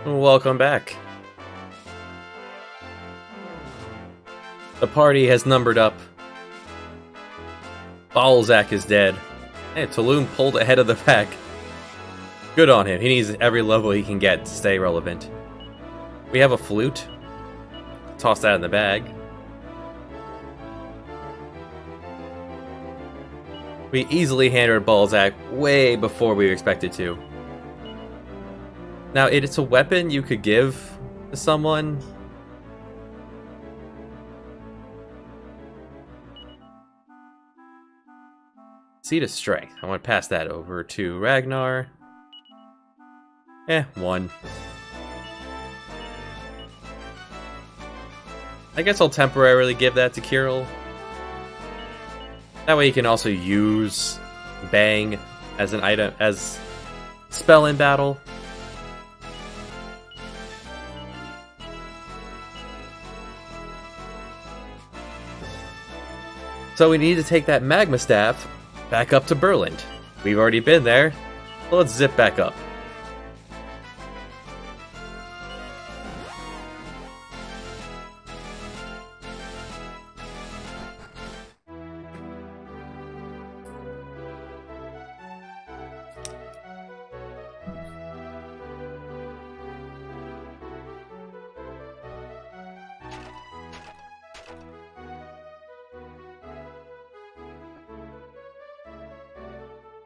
Welcome back. The party has numbered up. Balzac is dead. Hey, Tulum pulled ahead of the pack. Good on him. He needs every level he can get to stay relevant. We have a flute. Toss that in the bag. We easily handled Balzac way before we expected to. Now, it's a weapon you could give to someone. Seed of Strength. I want to pass that over to Ragnar. 1. I guess I'll temporarily give that to Kirill. That way you can also use Bang as an item, as spell in battle. So we need to take that Magma Staff back up to Berland. We've already been there, so let's zip back up.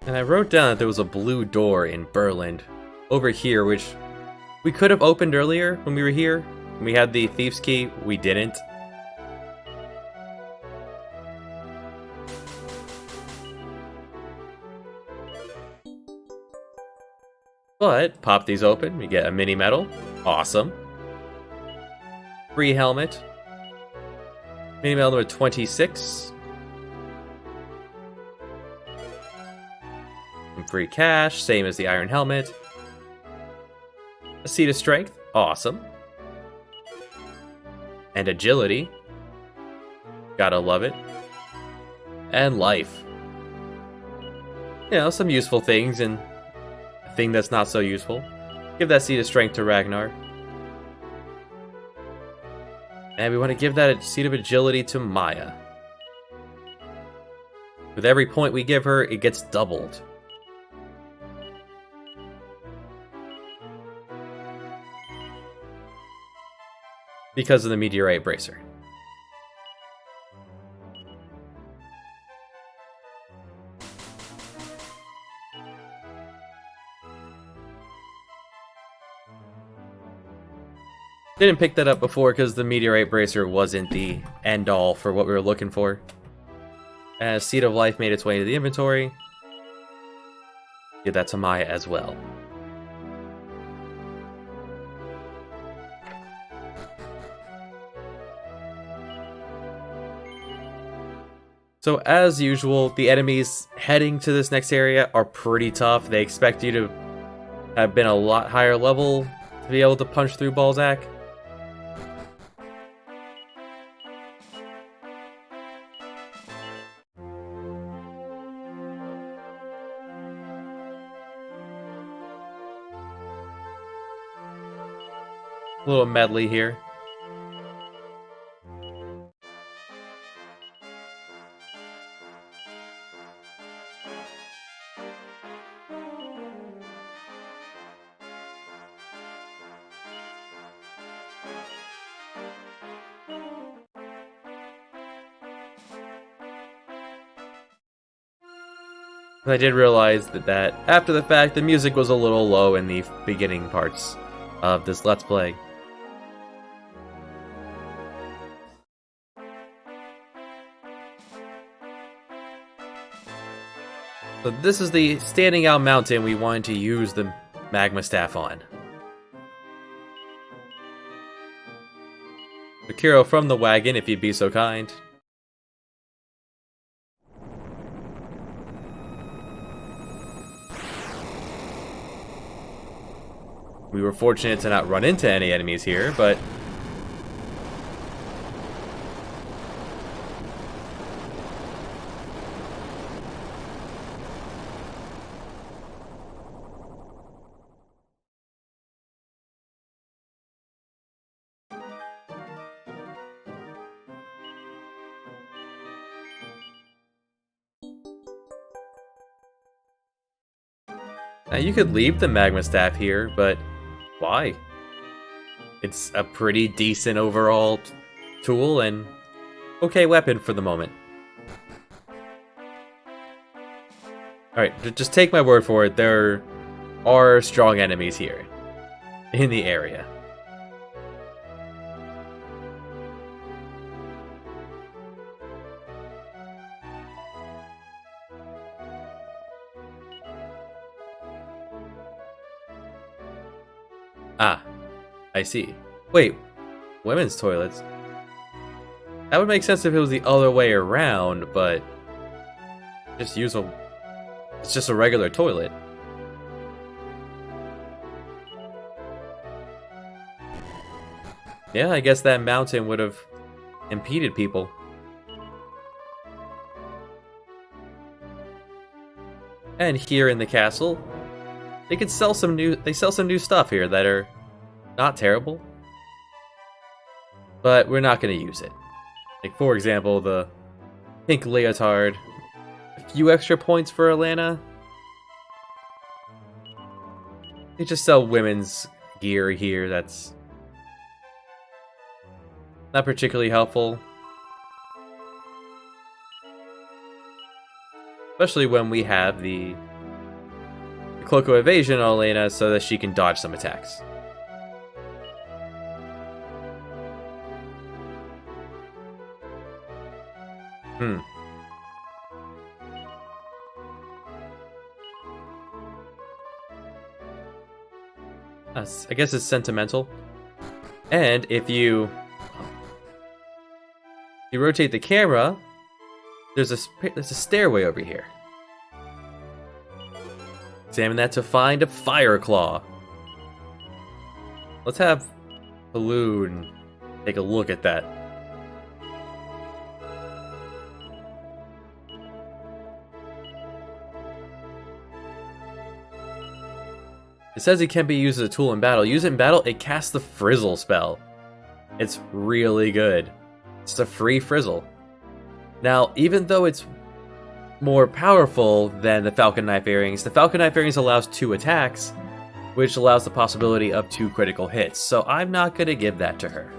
And I wrote down that there was a blue door in Berland over here, which we could have opened earlier when we were here. When we had the Thief's Key, we didn't. But pop these open, we get a mini medal. Awesome. Free helmet. Mini medal number 26. Free cash, same as the iron helmet. A seed of strength, awesome. And agility, gotta love it. And life. You know, some useful things and a thing that's not so useful. Give that seed of strength to Ragnar. And we want to give that seed of agility to Maya. With every point we give her, it gets doubled. Because of the Meteorite Bracer. Didn't pick that up before because the Meteorite Bracer wasn't the end-all for what we were looking for. As Seed of Life made its way into the inventory, give that to Maya as well. So as usual, the enemies heading to this next area are pretty tough. They expect you to have been a lot higher level to be able to punch through Balzac. A little medley here. I did realize that after the fact, the music was a little low in the beginning parts of this Let's Play. So this is the standing out mountain we wanted to use the Magma Staff on. Akiro from the wagon, if you'd be so kind. We were fortunate to not run into any enemies here, but Now, you could leave the magma staff here, but why? It's a pretty decent overall tool and okay weapon for the moment. Alright, just take my word for it, there are strong enemies here in the area. Ah, I see. Wait, women's toilets? That would make sense if it was the other way around, but just use a... It's just a regular toilet. Yeah, I guess that mountain would have impeded people. And here in the castle, they could sell some new. They sell some new stuff here that are not terrible, but we're not going to use it. Like for example, the pink leotard. A few extra points for Alana. They just sell women's gear here. That's not particularly helpful. Especially when we have the Cloak of Evasion on Alana so that she can dodge some attacks. I guess it's sentimental. And if you rotate the camera, there's a stairway over here. Examine that to find a fire claw. Let's have Balloon take a look at that. It says it can be used as a tool in battle. Use it in battle, it casts the Frizzle spell. It's really good. It's a free Frizzle. Now, even though it's more powerful than the Falcon Knife Earrings, the Falcon Knife Earrings allows 2 attacks, which allows the possibility of 2 critical hits. So I'm not going to give that to her.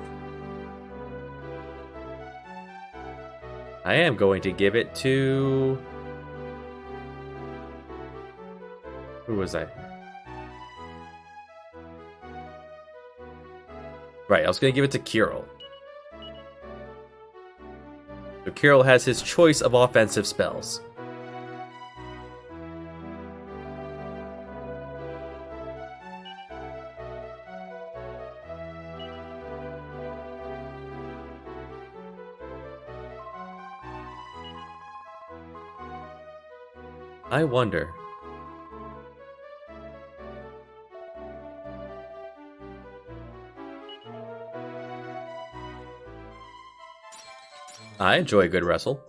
I am going to give it to... Who was I? Right, I was going to give it to Kirill. So Kirill has his choice of offensive spells. I wonder. I enjoy a good wrestle.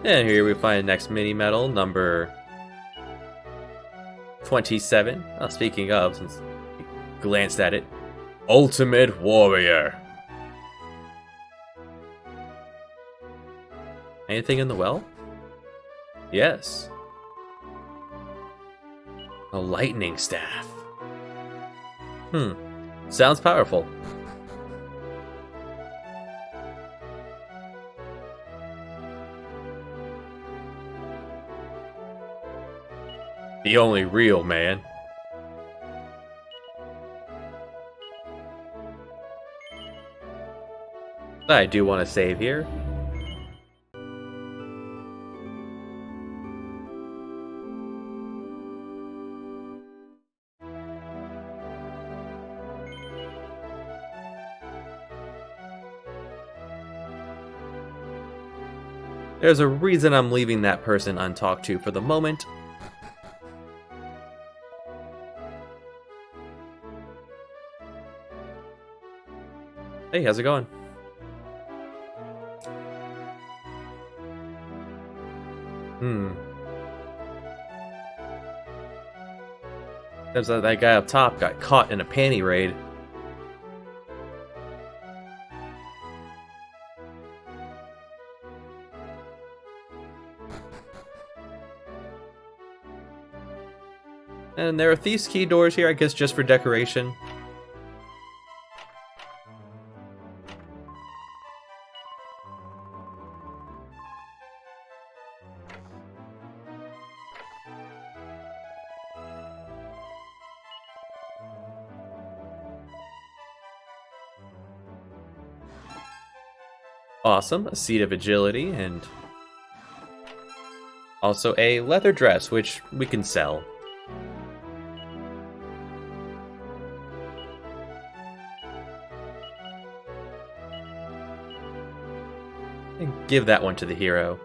And here we find the next mini medal, number 27. Oh, speaking of, since we glanced at it, Ultimate Warrior. Anything in the well? Yes. A lightning staff. Sounds powerful. The only real man. I do want to save here. There's a reason I'm leaving that person untalked to for the moment. Hey, how's it going? Turns out that guy up top got caught in a panty raid. And there are Thieves' Key doors here, I guess just for decoration. Awesome, a seat of agility, and also a leather dress, which we can sell. And give that one to the hero.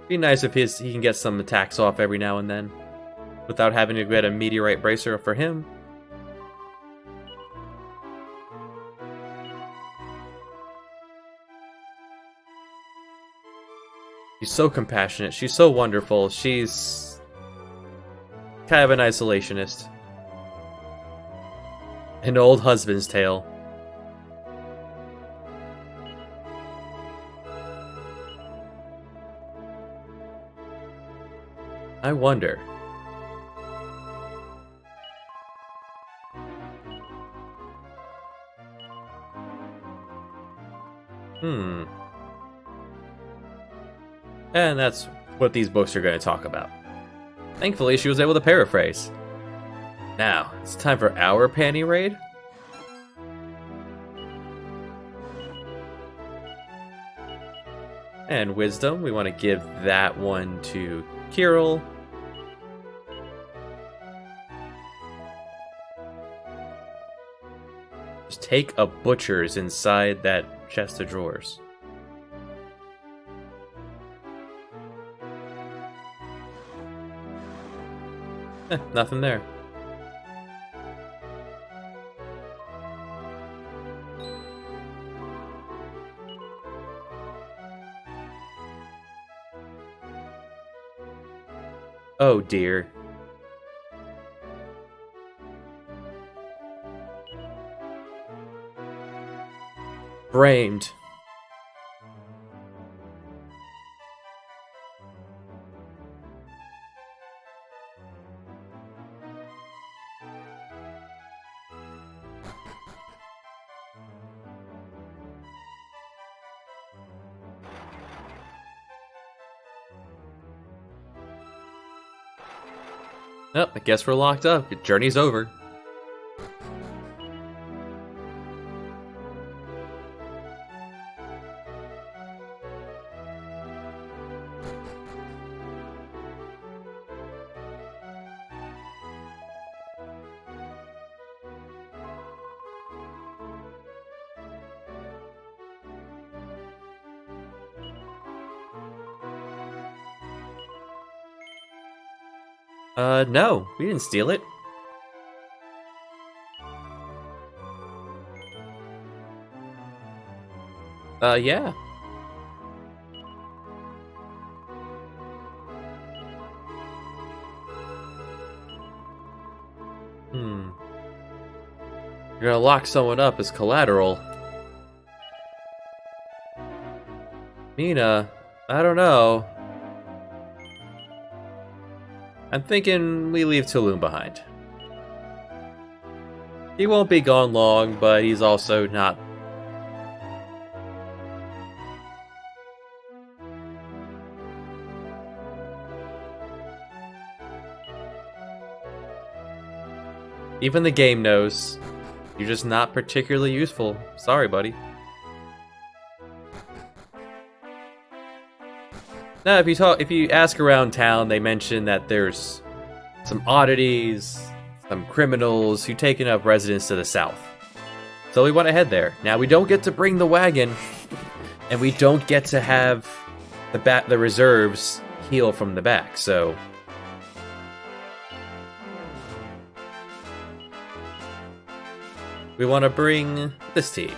Be nice if he can get some attacks off every now and then, without having to get a meteorite bracer for him. She's so compassionate. She's so wonderful. She's kind of an isolationist. An old husband's tale. I wonder. And that's what these books are going to talk about. Thankfully, she was able to paraphrase. Now, it's time for our panty raid. And wisdom, we want to give that one to Kirill. Just take a butcher's inside that chest of drawers. Nothing there. Oh dear. Framed. Oh, I guess we're locked up. The journey's over. No, we didn't steal it. Yeah. You're gonna lock someone up as collateral. Mina, I don't know. I'm thinking we leave Tulum behind. He won't be gone long, but he's also not. Even the game knows. You're just not particularly useful. Sorry, buddy. Now, if you ask around town, they mention that there's some oddities, some criminals who taken up residence to the south. So we want to head there. Now, we don't get to bring the wagon, and we don't get to have the reserves heal from the back. So we want to bring this team.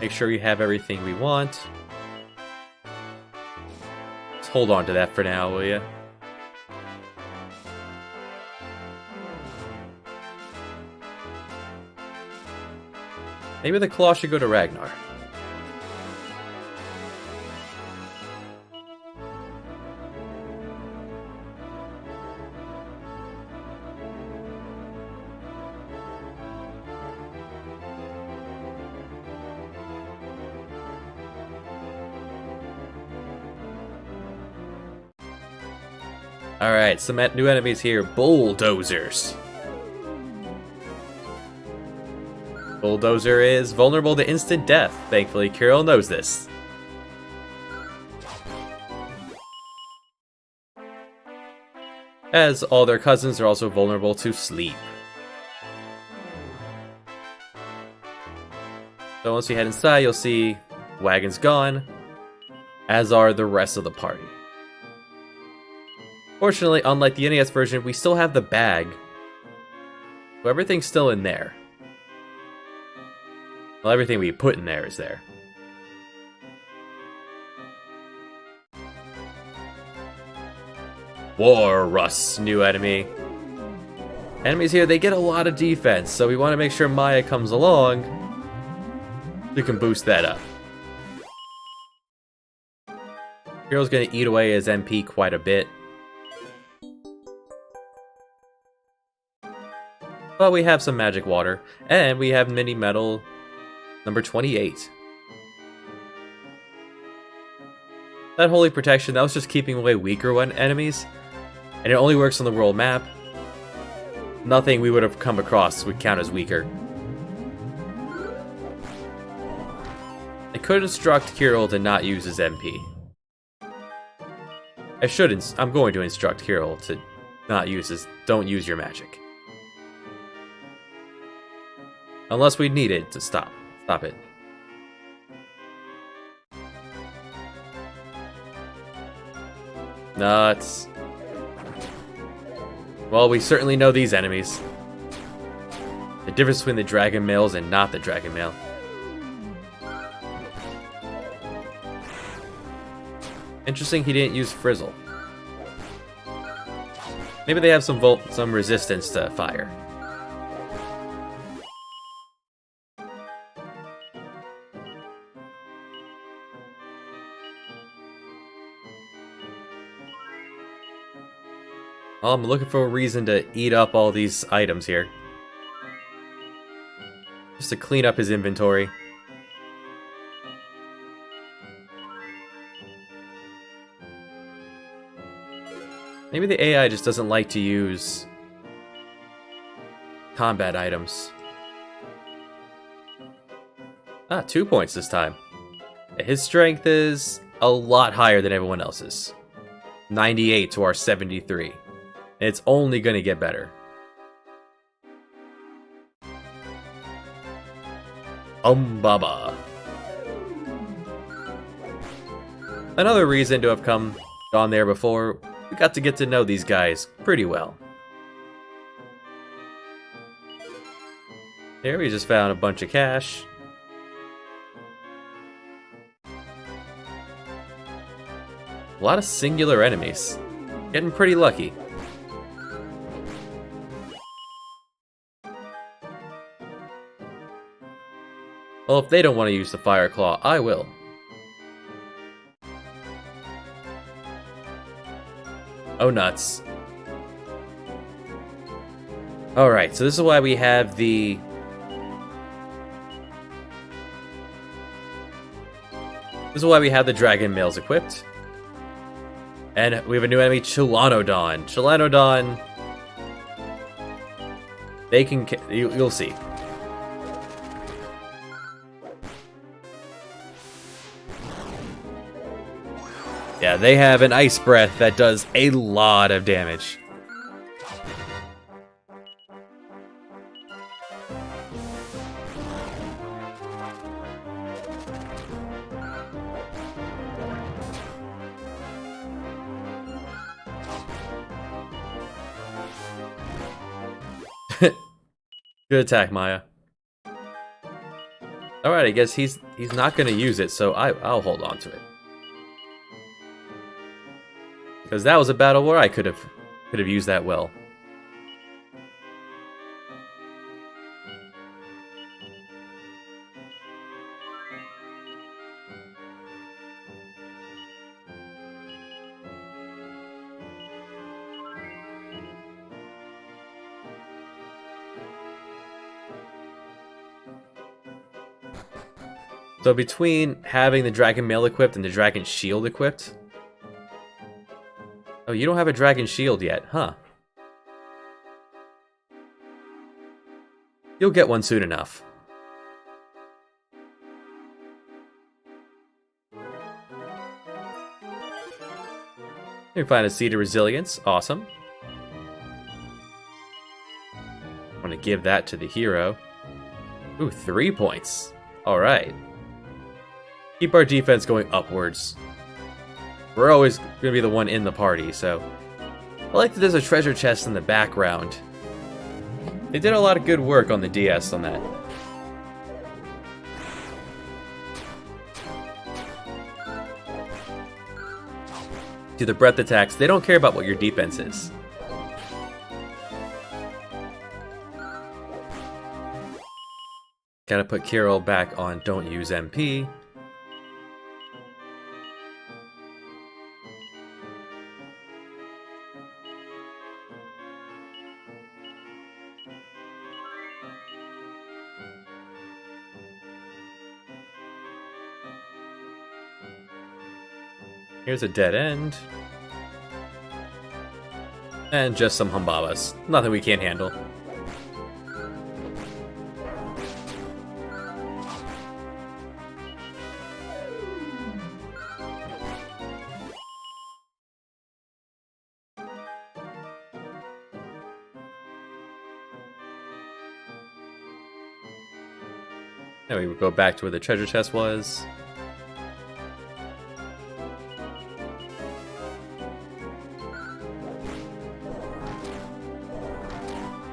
Make sure you have everything we want. Let's hold on to that for now, will ya? Maybe the claw should go to Ragnar. Alright, some new enemies here. Bulldozers. Bulldozer is vulnerable to instant death. Thankfully, Kirill knows this. As all their cousins are also vulnerable to sleep. So once we head inside, you'll see Wagon's gone, as are the rest of the party. Fortunately, unlike the NES version, we still have the bag. So everything's still in there. Well, everything we put in there is there. Walrus, new enemy. Enemies here, they get a lot of defense, so we want to make sure Maya comes along. We can boost that up. Hero's gonna eat away his MP quite a bit. But we have some magic water, and we have mini metal number 28. That holy protection, that was just keeping away weaker enemies, and it only works on the world map. Nothing we would have come across would count as weaker. I could instruct Kirill to not use his MP. I'm going to instruct Kirill to not use his, don't use your magic. Unless we need it to stop it. Nuts. Well, we certainly know these enemies. The difference between the dragon males and not the dragon male. Interesting he didn't use Frizzle. Maybe they have some resistance to fire. Well, I'm looking for a reason to eat up all these items here. Just to clean up his inventory. Maybe the AI just doesn't like to use combat items. Ah, 2 points this time. His strength is a lot higher than everyone else's. 98 to our 73. And it's only gonna get better. Baba. Another reason to have gone there before, we got to get to know these guys pretty well. Here we just found a bunch of cash. A lot of singular enemies. Getting pretty lucky. Well, if they don't want to use the Fire Claw, I will. Oh, nuts. Alright, so this is why we have the... This is why we have the Dragon Males equipped. And we have a new enemy, Chilanodon. Chilanodon... They can... You'll see. Yeah, they have an ice breath that does a lot of damage. Good attack, Maya. Alright, I guess he's not gonna use it, so I'll hold on to it. Because that was a battle where I could have used that well. So between having the Dragon Mail equipped and the Dragon Shield equipped... Oh you don't have a dragon shield yet, huh? You'll get one soon enough. You find a Seed of Resilience. Awesome. I'm gonna give that to the hero. Ooh, 3 points. Alright. Keep our defense going upwards. We're always gonna be the one in the party, so... I like that there's a treasure chest in the background. They did a lot of good work on the DS on that. Do the breath attacks, they don't care about what your defense is. Gotta put Kirill back on don't use MP. Here's a dead end. And just some Humbabas. Nothing we can't handle. Now we would go back to where the treasure chest was.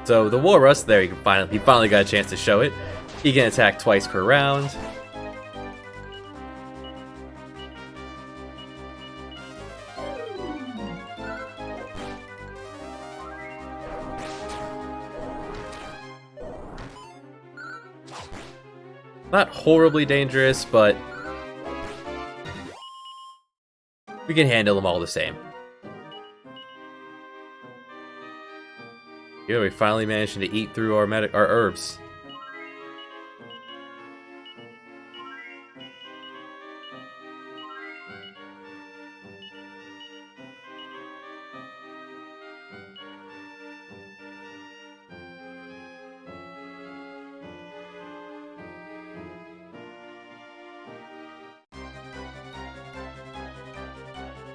So the Walrus, there he finally got a chance to show it. He can attack twice per round. Not horribly dangerous, but we can handle them all the same. Yeah, we finally managed to eat through our herbs.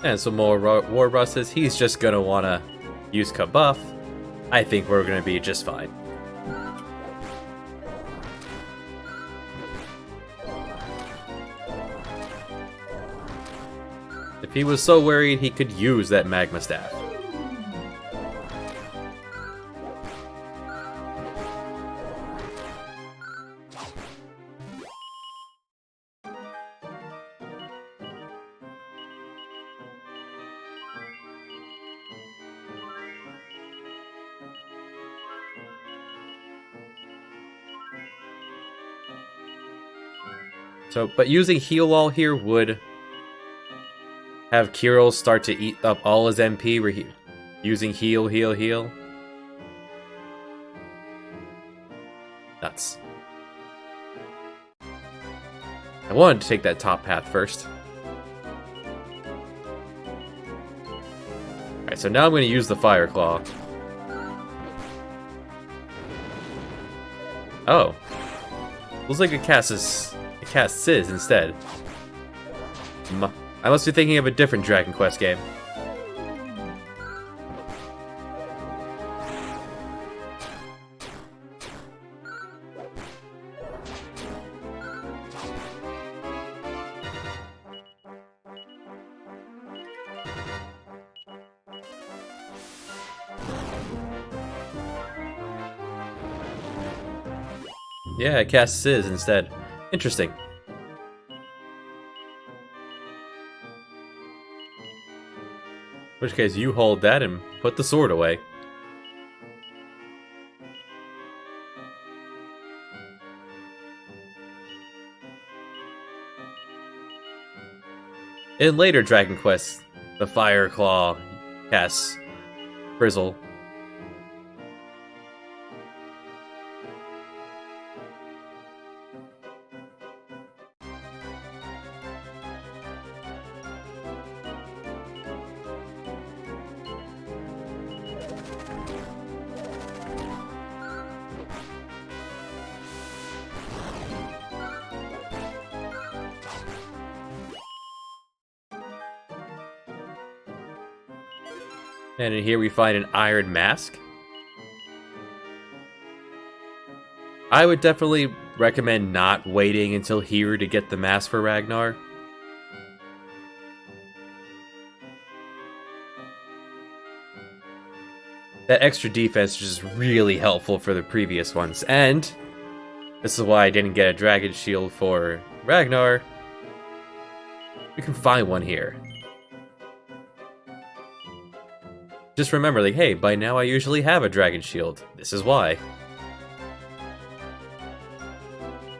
And some more Warbuses. He's just gonna wanna use Kabuff. I think we're gonna be just fine. If he was so worried, he could use that Magma Staff. So, but using Heal All here would have Kirill start to eat up all his MP using heal. Nuts. I wanted to take that top path first. Alright, so now I'm going to use the Fire Claw. Oh. Looks like it casts Sizz instead. I must be thinking of a different Dragon Quest game. Yeah, it casts Sizz instead. Interesting. In which case, you hold that and put the sword away. In later Dragon Quests, the Fire Claw casts Frizzle. And in here we find an iron mask. I would definitely recommend not waiting until here to get the mask for Ragnar. That extra defense is just really helpful for the previous ones, and this is why I didn't get a Dragon Shield for Ragnar. You can find one here. Just remember, like, hey, by now I usually have a Dragon Shield. This is why.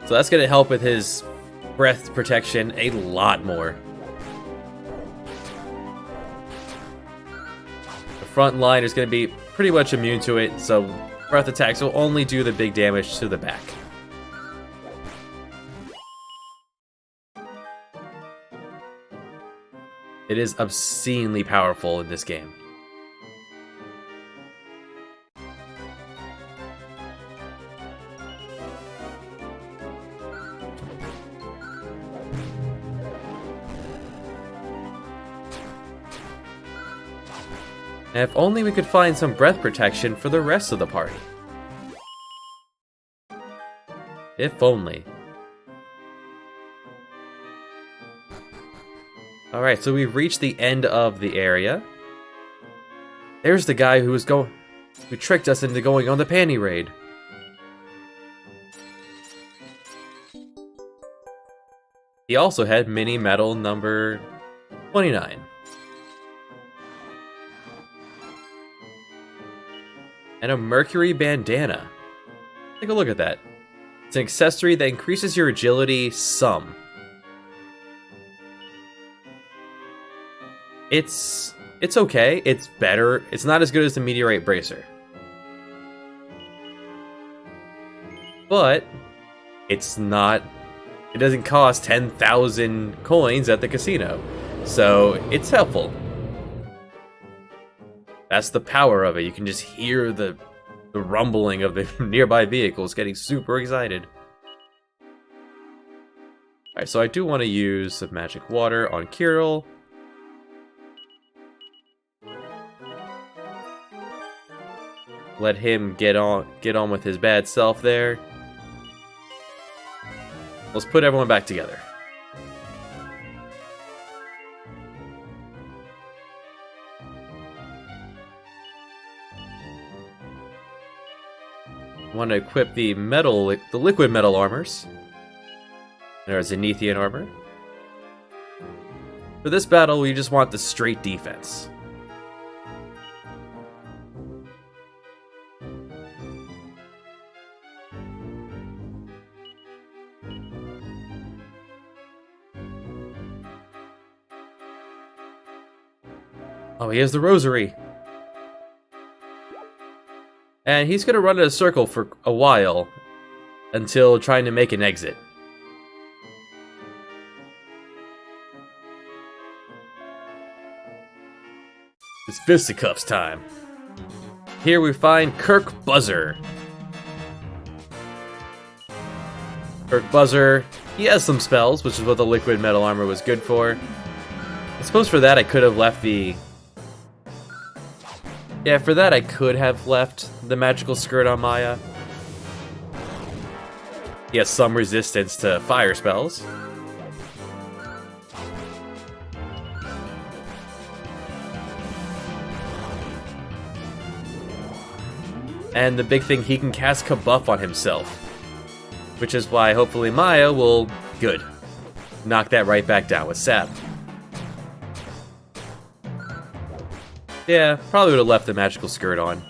So that's going to help with his breath protection a lot more. The front line is going to be pretty much immune to it, so breath attacks will only do the big damage to the back. It is obscenely powerful in this game. And if only we could find some breath protection for the rest of the party. If only. Alright, so we've reached the end of the area. There's the guy who tricked us into going on the panty raid. He also had mini medal number 29. And a Mercury bandana. Take a look at that. It's an accessory that increases your agility some. It's okay. It's better. It's not as good as the Meteorite Bracer. But it's not... It doesn't cost 10,000 coins at the casino. So it's helpful. That's the power of it. You can just hear the rumbling of the nearby vehicles getting super excited. Alright, so I do want to use some magic water on Kirill. Let him get on with his bad self there. Let's put everyone back together. Want to equip the liquid metal armors. There's Zenithian armor. For this battle, we just want the straight defense. Oh, he has the rosary. And he's going to run in a circle for a while until trying to make an exit. It's fisticuffs time. Here we find Kirk Buzzer. Kirk Buzzer, he has some spells, which is what the liquid metal armor was good for. I suppose for that I could have left the... Yeah, for that I could have left the magical skirt on Maya. He has some resistance to fire spells. And the big thing, he can cast Kabuff on himself. Which is why hopefully Maya will, good, knock that right back down with Sap. Yeah, probably would have left the magical skirt on.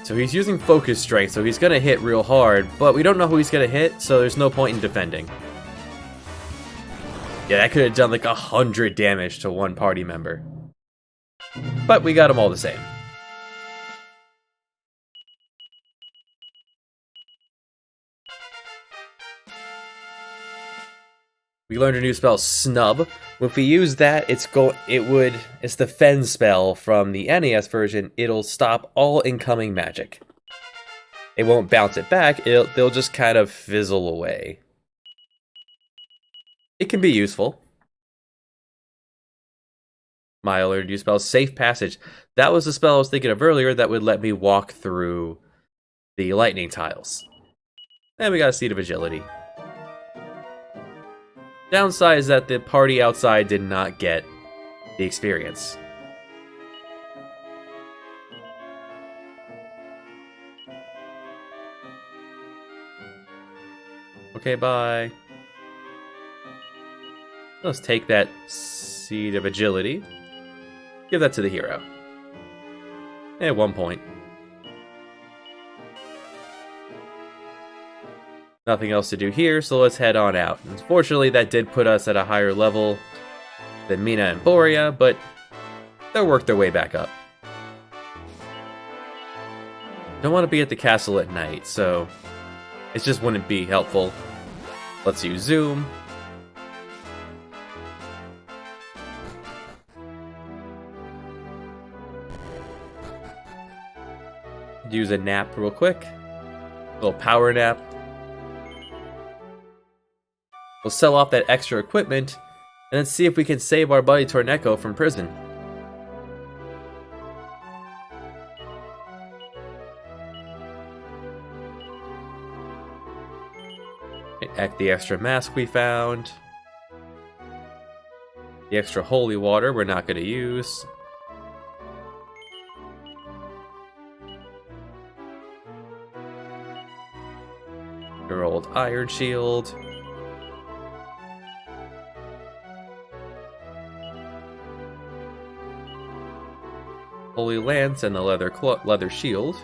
So he's using focus strength, so he's gonna hit real hard, but we don't know who he's gonna hit, so there's no point in defending. Yeah, that could have done like 100 damage to one party member. But we got them all the same. We learned a new spell, Snub. If we use that, it's the Fen spell from the NES version. It'll stop all incoming magic. It won't bounce it back. They'll just kind of fizzle away. It can be useful. My other new spell, Safe Passage. That was the spell I was thinking of earlier that would let me walk through the lightning tiles. And we got a Seed of Agility. Downside is that the party outside did not get the experience. Okay, bye. Let's take that Seed of Agility. Give that to the hero. At 1 point. Nothing else to do here, so let's head on out. Unfortunately, that did put us at a higher level than Mina and Borea, but they'll work their way back up. Don't want to be at the castle at night, so it just wouldn't be helpful. Let's use Zoom. Use a nap real quick. A little power nap. We'll sell off that extra equipment, and then see if we can save our buddy Torneko from prison. The extra mask we found. The extra holy water we're not going to use. Your old iron shield. Holy lance and the leather shield.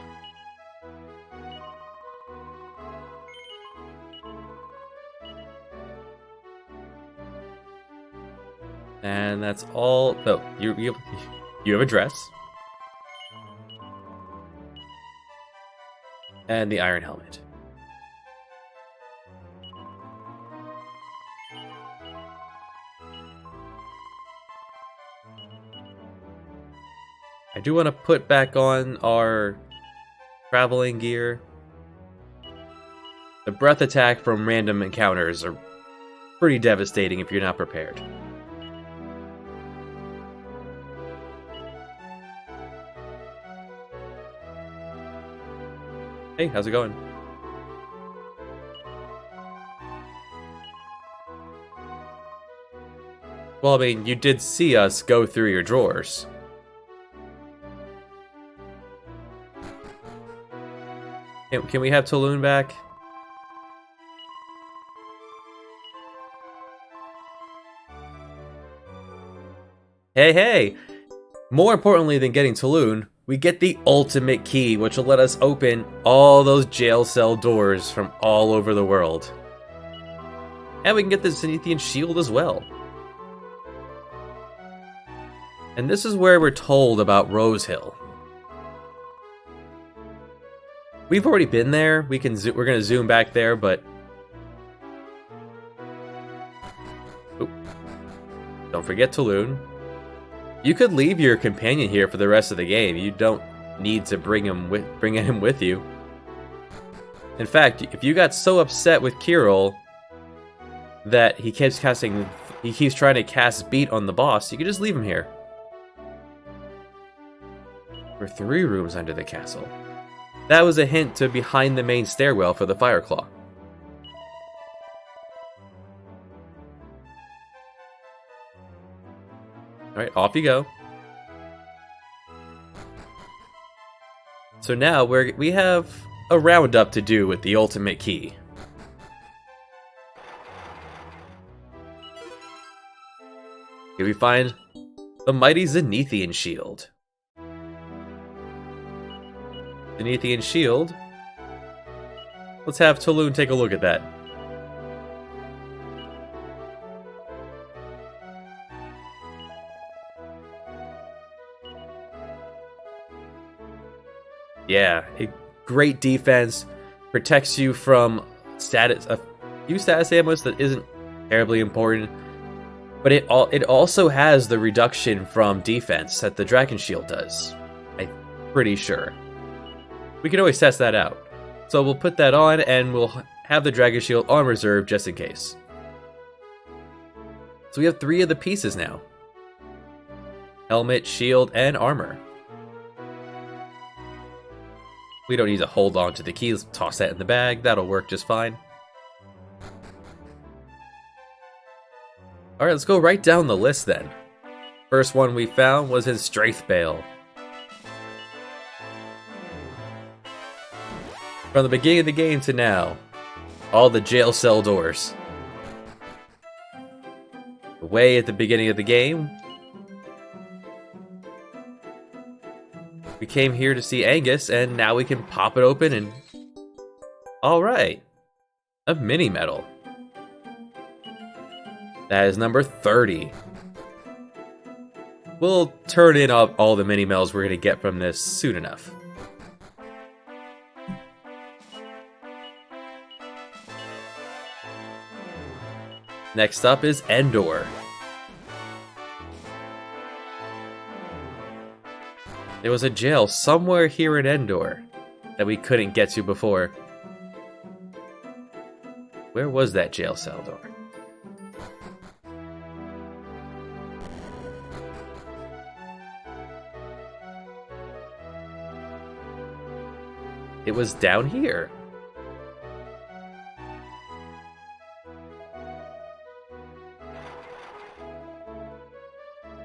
And that's all. Oh, you have a dress. And the iron helmet. I do want to put back on our traveling gear. The breath attack from random encounters are pretty devastating if you're not prepared. Hey, how's it going? Well, I mean, you did see us go through your drawers. Can we have Tulun back? Hey! More importantly than getting Tulun, we get the ultimate key, which will let us open all those jail cell doors from all over the world. And we can get the Zenithian shield as well. And this is where we're told about Rose Hill. We've already been there. We're gonna zoom back there, but don't forget Tulun. You could leave your companion here for the rest of the game. You don't need to bring him with you. In fact, if you got so upset with Kyril that he keeps trying to cast beat on the boss, you could just leave him here. There are 3 rooms under the castle. That was a hint to behind the main stairwell for the Fireclaw. Alright, off you go. So now we have a roundup to do with the ultimate key. Here we find the mighty Zenithian shield. Zenithian shield. Let's have Tulun take a look at that. Yeah, great defense, protects you from a few status ammos that isn't terribly important. But it also has the reduction from defense that the Dragon Shield does. I'm pretty sure. We can always test that out. So we'll put that on, and we'll have the Dragon Shield on reserve just in case. So we have 3 of the pieces now. Helmet, shield, and armor. We don't need to hold on to the keys, toss that in the bag, that'll work just fine. Alright, let's go right down the list then. First one we found was his Strathbale. From the beginning of the game to now, all the jail cell doors. Way at the beginning of the game, we came here to see Angus, and now we can pop it open and... Alright, a mini medal. That is number 30. We'll turn in all the mini medals we're going to get from this soon enough. Next up is Endor. There was a jail somewhere here in Endor that we couldn't get to before. Where was that jail cell door? It was down here.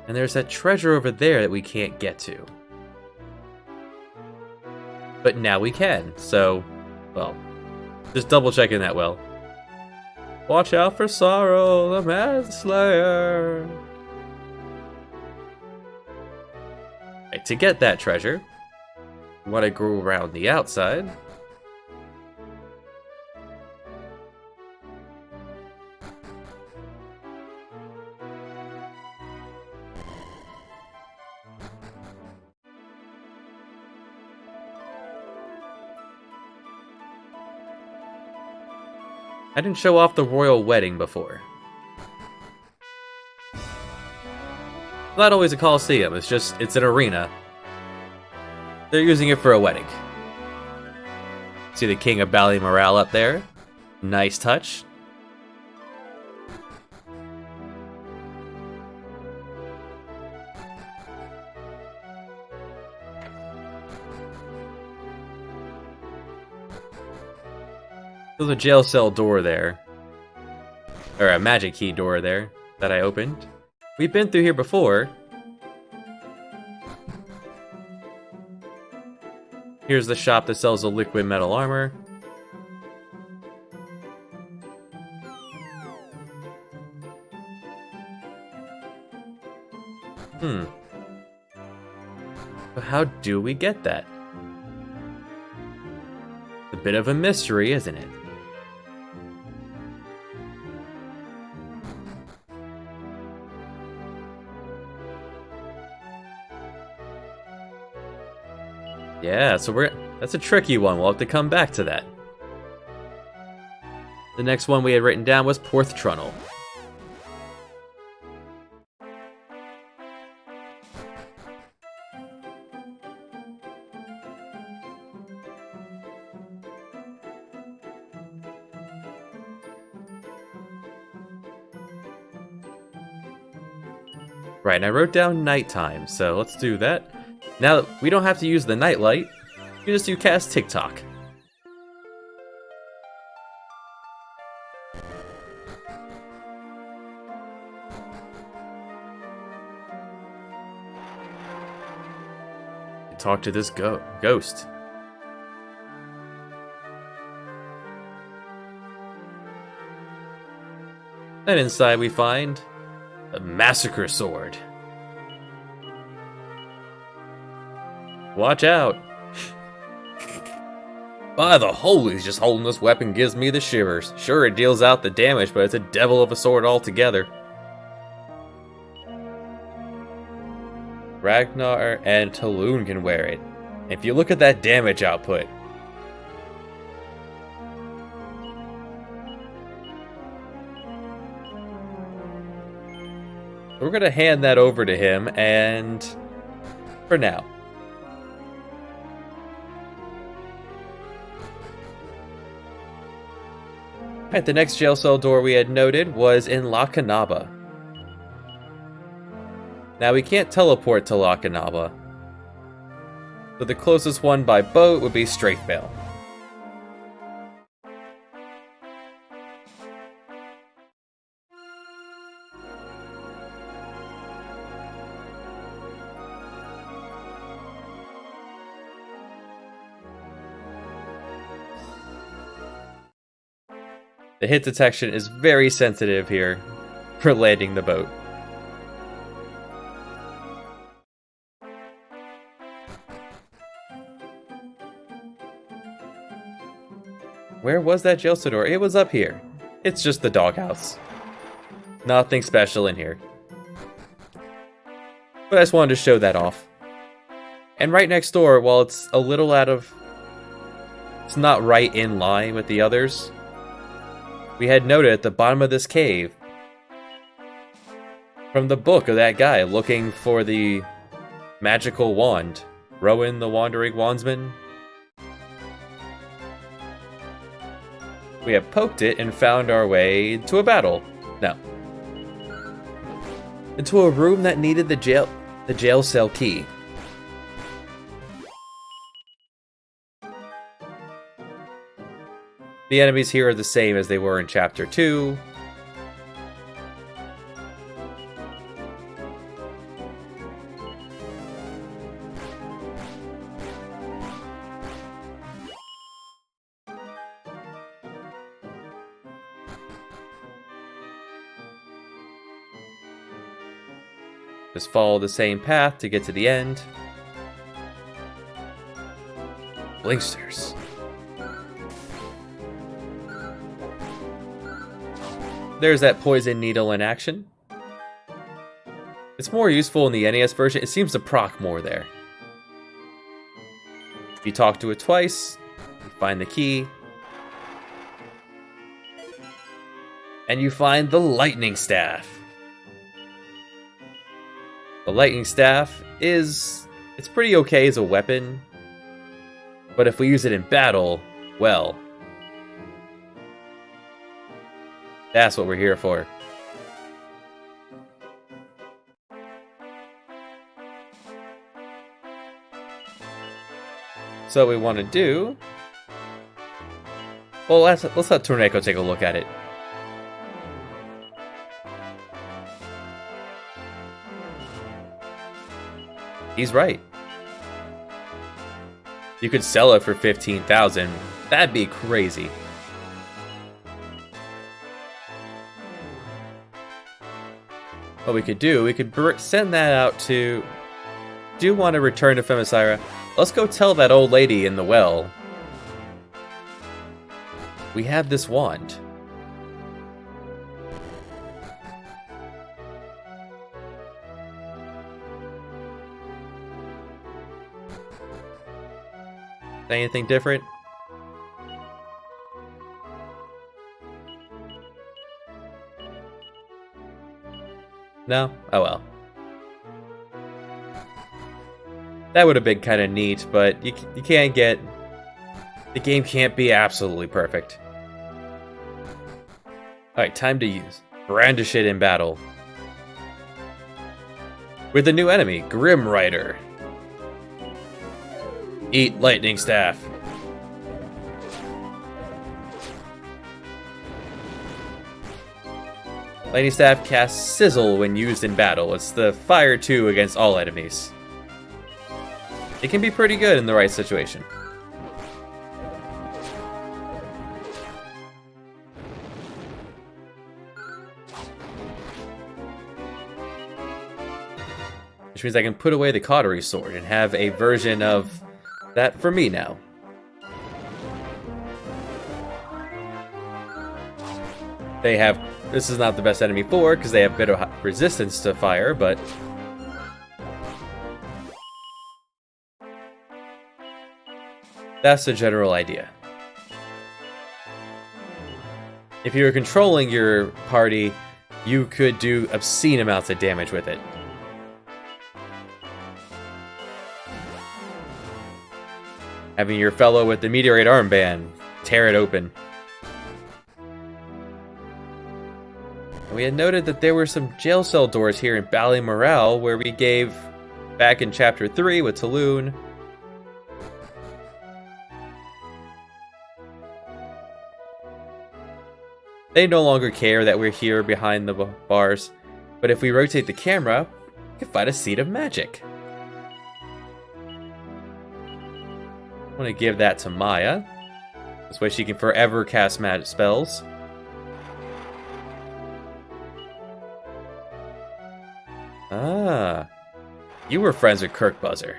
And there's that treasure over there that we can't get to. But now we can, so, well, just double checking that well. Watch out for Sorrow, the Manslayer! Right, to get that treasure, we want to go around the outside. I didn't show off the royal wedding before. Not always a coliseum, it's an arena. They're using it for a wedding. See the King of Ballymoral up there? Nice touch. There's a jail cell door there. Or a magic key door there that I opened. We've been through here before. Here's the shop that sells the liquid metal armor. But how do we get that? A bit of a mystery, isn't it? Yeah, so that's a tricky one. We'll have to come back to that. The next one we had written down was Porthtrunnel. Right, and I wrote down nighttime, so let's do that. Now that we don't have to use the nightlight, you just do cast TikTok. Talk to this ghost. And inside we find a massacre sword. Watch out! By the holies, just holding this weapon gives me the shivers. Sure, it deals out the damage, but it's a devil of a sword altogether. Ragnar and Talon can wear it. If you look at that damage output, we're gonna hand that over to him, and for now. Alright, the next jail cell door we had noted was in Lakanaba. Now we can't teleport to Lakanaba, so the closest one by boat would be Straithvale. The hit detection is very sensitive here for landing the boat. Where was that jail cell door? It was up here. It's just the doghouse. Nothing special in here. But I just wanted to show that off. And right next door, while it's a little out of... It's not right in line with the others. We had noted at the bottom of this cave, from the book of that guy looking for the magical wand, Rowan the Wandering Wandsman. We have poked it and found our way to a battle. No. Into a room that needed the jail cell key. The enemies here are the same as they were in Chapter 2. Just follow the same path to get to the end. Blinksters. There's that poison needle in action. It's more useful in the NES version. It seems to proc more there. If you talk to it twice, you find the key. And you find the lightning staff. The lightning staff it's pretty okay as a weapon. But if we use it in battle, well... That's what we're here for. So what we want to do... Well, let's let Torneko take a look at it. He's right. You could sell it for 15,000. That'd be crazy. What we could do, we could send that out to... Do you want to return to Themyscira? Let's go tell that old lady in the well. We have this wand. Anything different? No? Oh well. That would have been kind of neat, but you can't get... The game can't be absolutely perfect. Alright, time to use. Brandish it in battle. With the new enemy, Grim Rider. Eat lightning staff. Lightning staff casts Sizzle when used in battle. It's the Fire 2 against all enemies. It can be pretty good in the right situation. Which means I can put away the Cautery Sword and have a version of that for me now. They have... This is not the best enemy for, because they have a bit of resistance to fire, but... That's the general idea. If you're controlling your party, you could do obscene amounts of damage with it. Having your fellow with the meteorite armband tear it open. We had noted that there were some jail cell doors here in Ballymorale where we gave back in Chapter 3 with Taloon. They no longer care that we're here behind the bars, but if we rotate the camera, we can find a seed of magic. I'm gonna give that to Maya. This way she can forever cast magic spells. Ah, you were friends with Kirk Buzzer.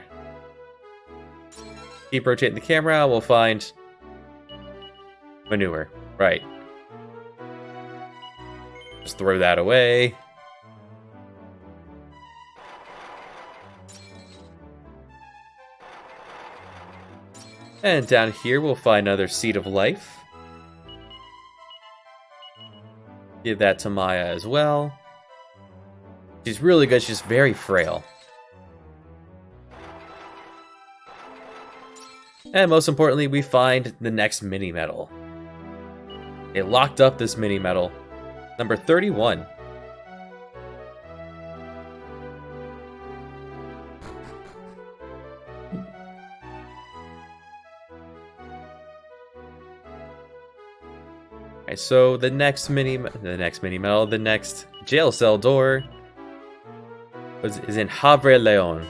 Keep rotating the camera, we'll find manure. Right. Just throw that away. And down here we'll find another Seed of Life. Give that to Maya as well. She's really good, she's very frail. And most importantly, we find the next mini-medal. It locked up this mini-medal. Number 31. Okay, so the next jail cell door is in Havre Leon.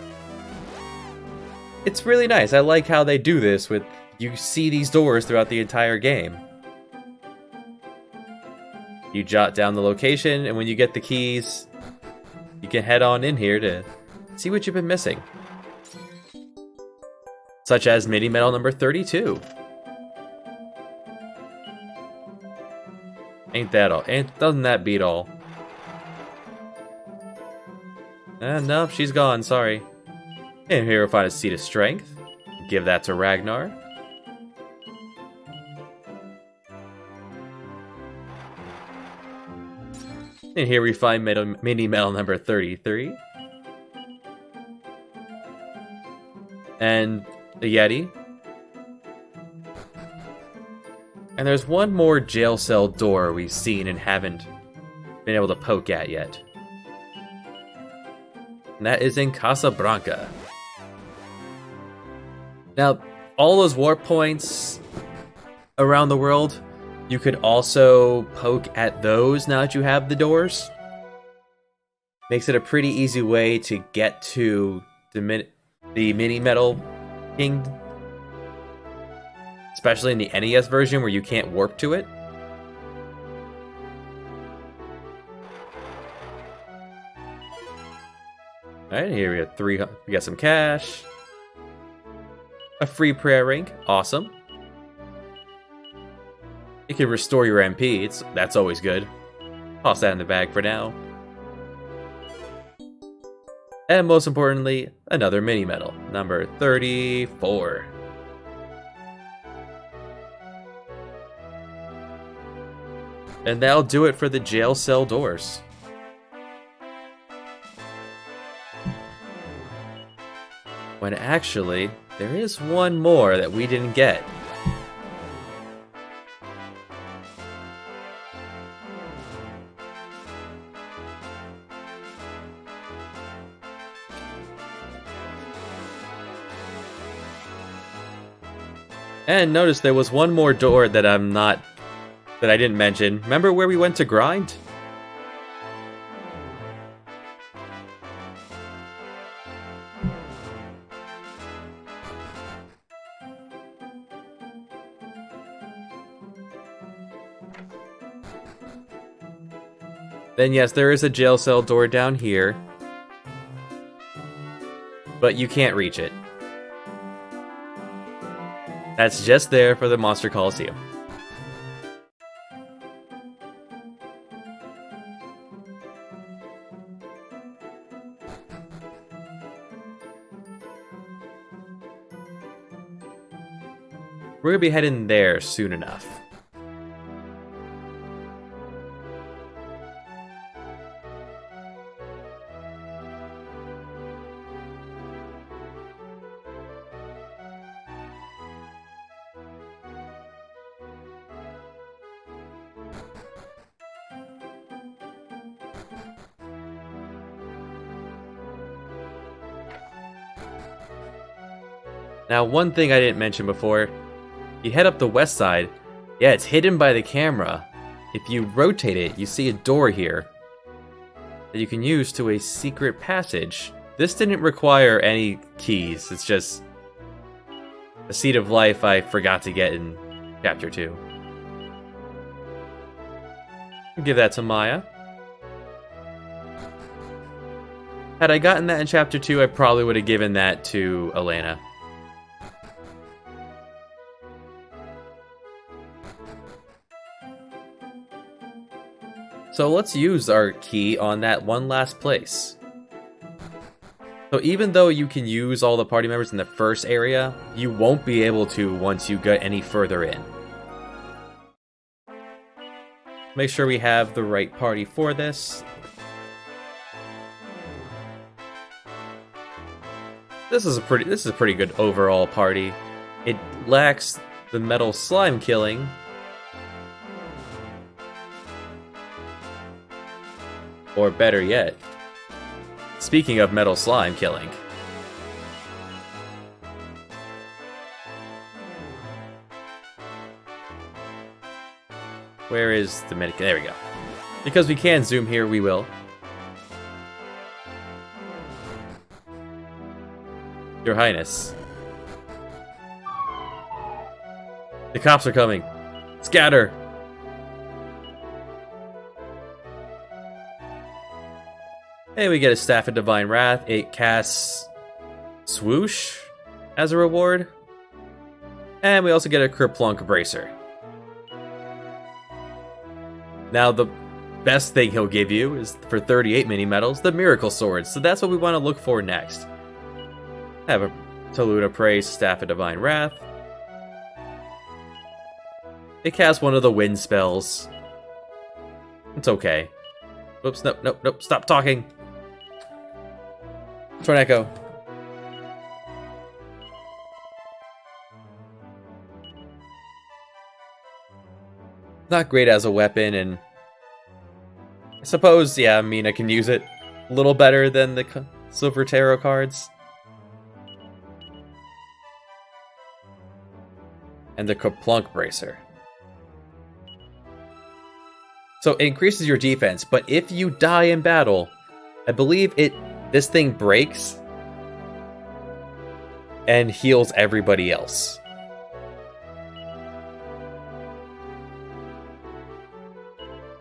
It's really nice. I like how they do this with you see these doors throughout the entire game. You jot down the location, and when you get the keys, you can head on in here to see what you've been missing. Such as mini-medal number 32. Ain't that all? Doesn't that beat all? Nope, she's gone, sorry. And here we'll find a Seed of Strength. Give that to Ragnar. And here we find mini-medal number 33. And the Yeti. And there's one more jail cell door we've seen and haven't been able to poke at yet. And that is in Casablanca. Now, all those warp points around the world, you could also poke at those now that you have the doors. Makes it a pretty easy way to get to the mini-medal king. Especially in the NES version where you can't warp to it. Alright, here we got we got some cash. A free prayer ring, awesome. You can restore your MP, that's always good. Toss that in the bag for now. And most importantly, another mini-medal, number 34. And that'll do it for the jail cell doors. When actually, there is one more that we didn't get. And notice there was one more door that I didn't mention. Remember where we went to grind? Then yes, there is a jail cell door down here. But you can't reach it. That's just there for the Monster Coliseum. We're gonna be heading there soon enough. Now, one thing I didn't mention before, you head up the west side. Yeah, it's hidden by the camera. If you rotate it, you see a door here that you can use to a secret passage. This didn't require any keys. It's just a seed of life I forgot to get in Chapter 2. Give that to Maya. Had I gotten that in Chapter 2, I probably would have given that to Elena. So let's use our key on that one last place. So even though you can use all the party members in the first area, you won't be able to once you get any further in. Make sure we have the right party for this. This is a pretty good overall party. It lacks the metal slime killing. Or better yet, speaking of metal slime killing. Where is the medic? There we go. Because we can zoom here, we will. Your Highness. The cops are coming. Scatter! Hey, we get a Staff of Divine Wrath. It casts Swoosh as a reward. And we also get a Kerplunk Bracer. Now, the best thing he'll give you is, for 38 mini-medals, the Miracle Sword. So that's what we want to look for next. I have a Toluta Praise Staff of Divine Wrath. It casts one of the wind spells. It's okay. Oops, nope, stop talking. Torneko. Not great as a weapon, and I suppose, yeah, Mina can use it a little better than the Silver Tarot cards. And the Kerplunk Bracer. So it increases your defense, but if you die in battle, I believe this thing breaks and heals everybody else.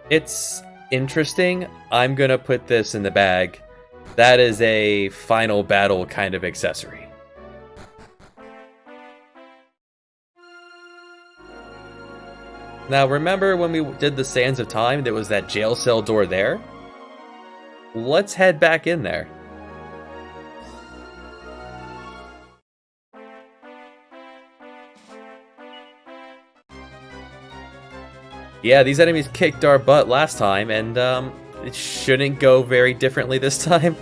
It's interesting. I'm gonna put this in the bag. That is a final battle kind of accessory. Now remember when we did the Sands of Time, there was that jail cell door there? Let's head back in there. Yeah, these enemies kicked our butt last time, and it shouldn't go very differently this time.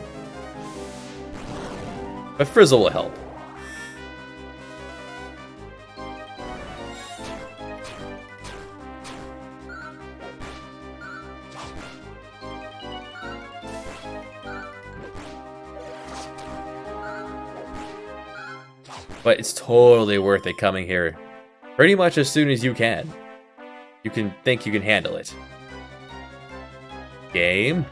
But Frizzle will help. But it's totally worth it coming here pretty much as soon as you can. You can think you can handle it. Game.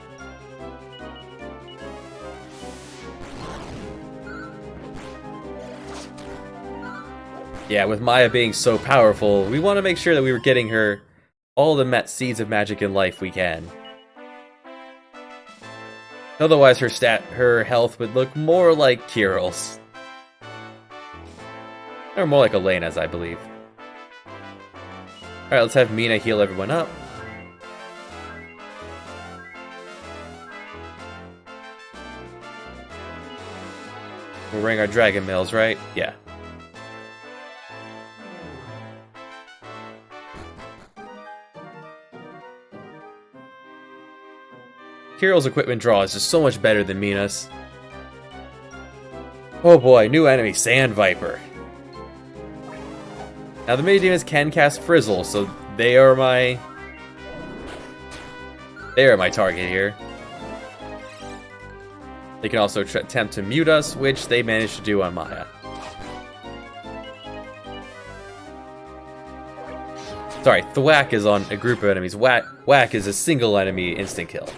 Yeah, with Maya being so powerful, we want to make sure that we were getting her all the seeds of magic in life we can. Otherwise, her health would look more like Kirill's. Or more like Elena's, I believe. Alright, let's have Mina heal everyone up. We're wearing our dragon mails, right? Yeah. Kirill's equipment draw is just so much better than Mina's. Oh boy, new enemy, Sand Viper. Now the mini demons can cast Frizzle, so they are my target here. They can also attempt to mute us, which they managed to do on Maya. Sorry, Thwack is on a group of enemies. Whack is a single enemy instant kill.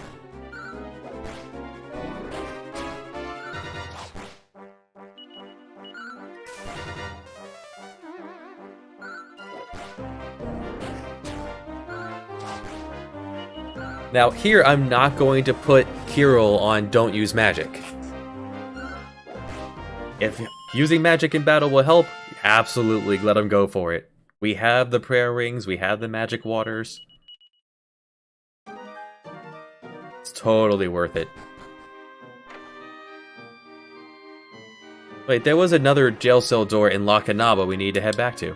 Now here, I'm not going to put Kirill on don't use magic. If using magic in battle will help, absolutely let him go for it. We have the prayer rings, we have the magic waters. It's totally worth it. Wait, there was another jail cell door in La Canaba we need to head back to.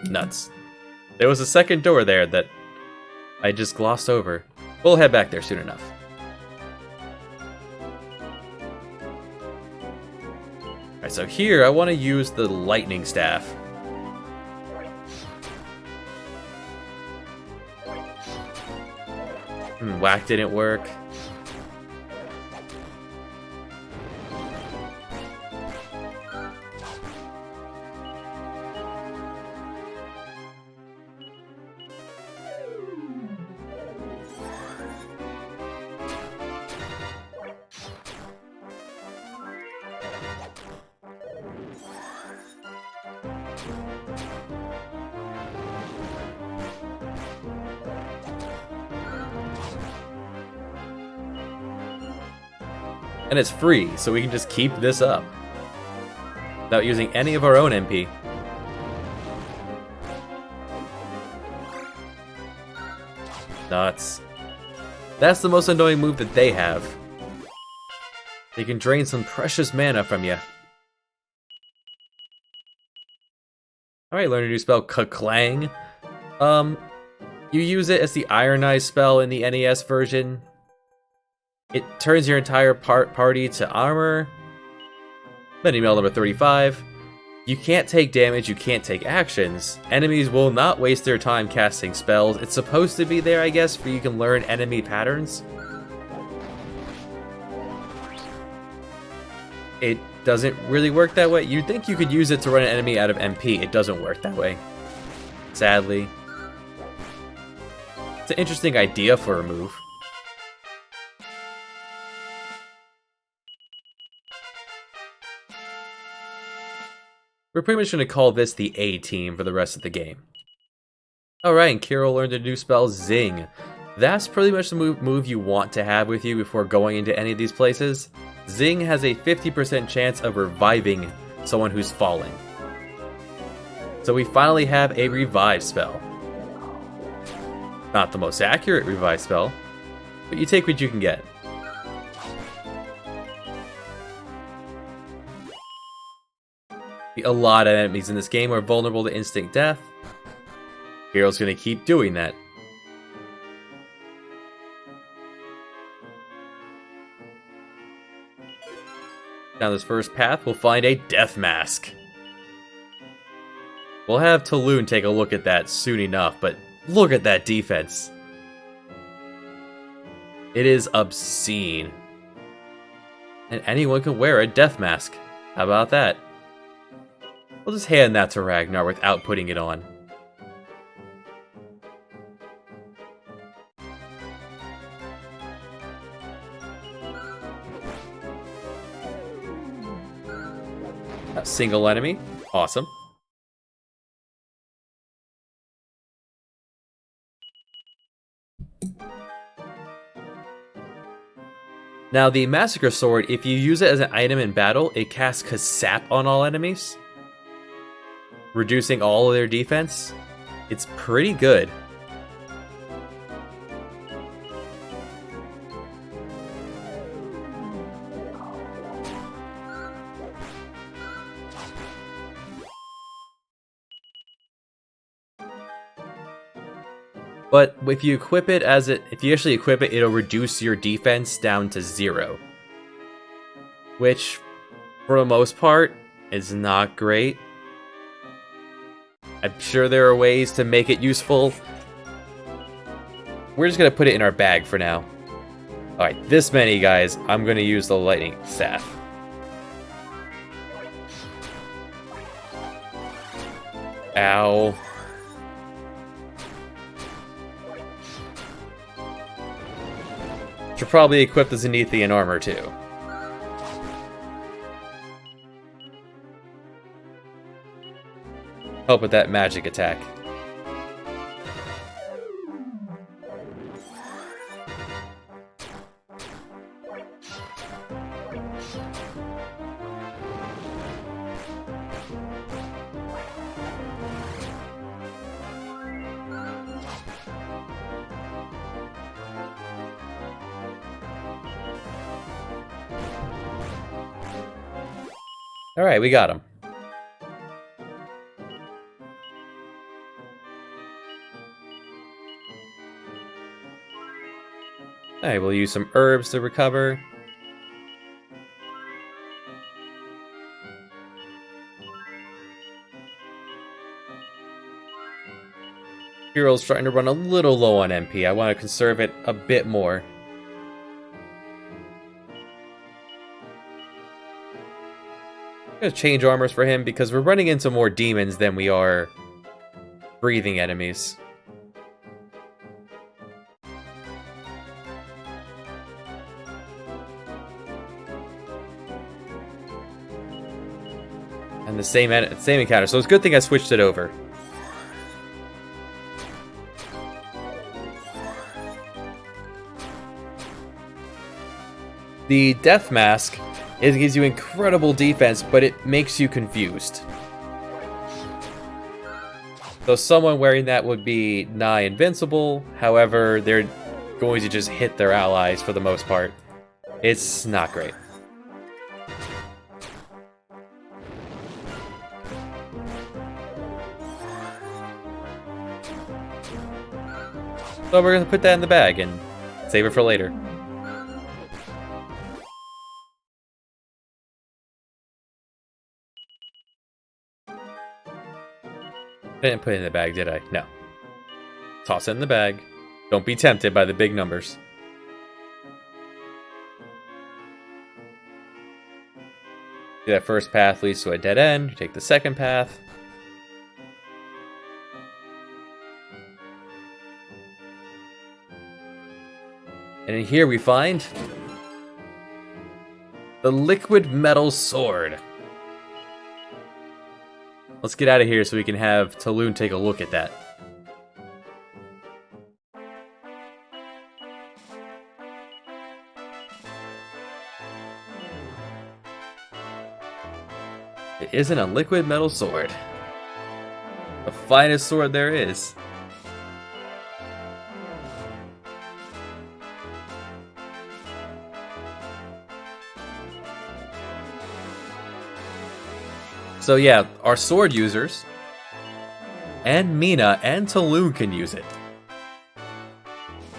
Nuts. There was a second door there that I just glossed over. We'll head back there soon enough. Alright, so here I want to use the lightning staff. Whack didn't work. And it's free, so we can just keep this up without using any of our own MP. Nuts. That's the most annoying move that they have. They can drain some precious mana from you. Alright, learn a new spell, Ka-Clang. You use it as the Iron Eyes spell in the NES version. It turns your entire party to armor. Then email number 35. You can't take damage, you can't take actions. Enemies will not waste their time casting spells. It's supposed to be there, I guess, for you can learn enemy patterns. It doesn't really work that way. You'd think you could use it to run an enemy out of MP. It doesn't work that way. Sadly. It's an interesting idea for a move. We're pretty much going to call this the A team for the rest of the game. Alright, and Kirill learned a new spell, Zing. That's pretty much the move you want to have with you before going into any of these places. Zing has a 50% chance of reviving someone who's falling. So we finally have a revive spell. Not the most accurate revive spell, but you take what you can get. A lot of enemies in this game are vulnerable to instant death. Kirill's gonna keep doing that. Down this first path, we'll find a death mask. We'll have Taloon take a look at that soon enough, but look at that defense. It is obscene. And anyone can wear a death mask. How about that? We'll just hand that to Ragnar without putting it on. A single enemy. Awesome. Now the Massacre Sword, if you use it as an item in battle, it casts Kasap on all enemies, reducing all of their defense. It's pretty good. But if you equip it if you actually equip it, it'll reduce your defense down to 0. Which, for the most part, is not great. I'm sure there are ways to make it useful. We're just gonna put it in our bag for now. Alright, this many guys, I'm gonna use the lightning staff. Ow. Should probably equip the Zenithian armor too. Help with that magic attack. Alright, we got him. Alright, we'll use some herbs to recover. Hero's starting to run a little low on MP. I want to conserve it a bit more. I'm going to change armors for him because we're running into more demons than we are breathing enemies. And the same encounter, so it's a good thing I switched it over. The Death Mask, it gives you incredible defense, but it makes you confused. So someone wearing that would be nigh invincible, however, they're going to just hit their allies for the most part. It's not great. So we're going to put that in the bag and save it for later. I didn't put it in the bag, did I? No. Toss it in the bag. Don't be tempted by the big numbers. That first path leads to a dead end. You take the second path. And in here we find the Liquid Metal Sword. Let's get out of here so we can have Talune take a look at that. It isn't a liquid metal sword. The finest sword there is. So yeah, our sword users, and Mina and Talune can use it.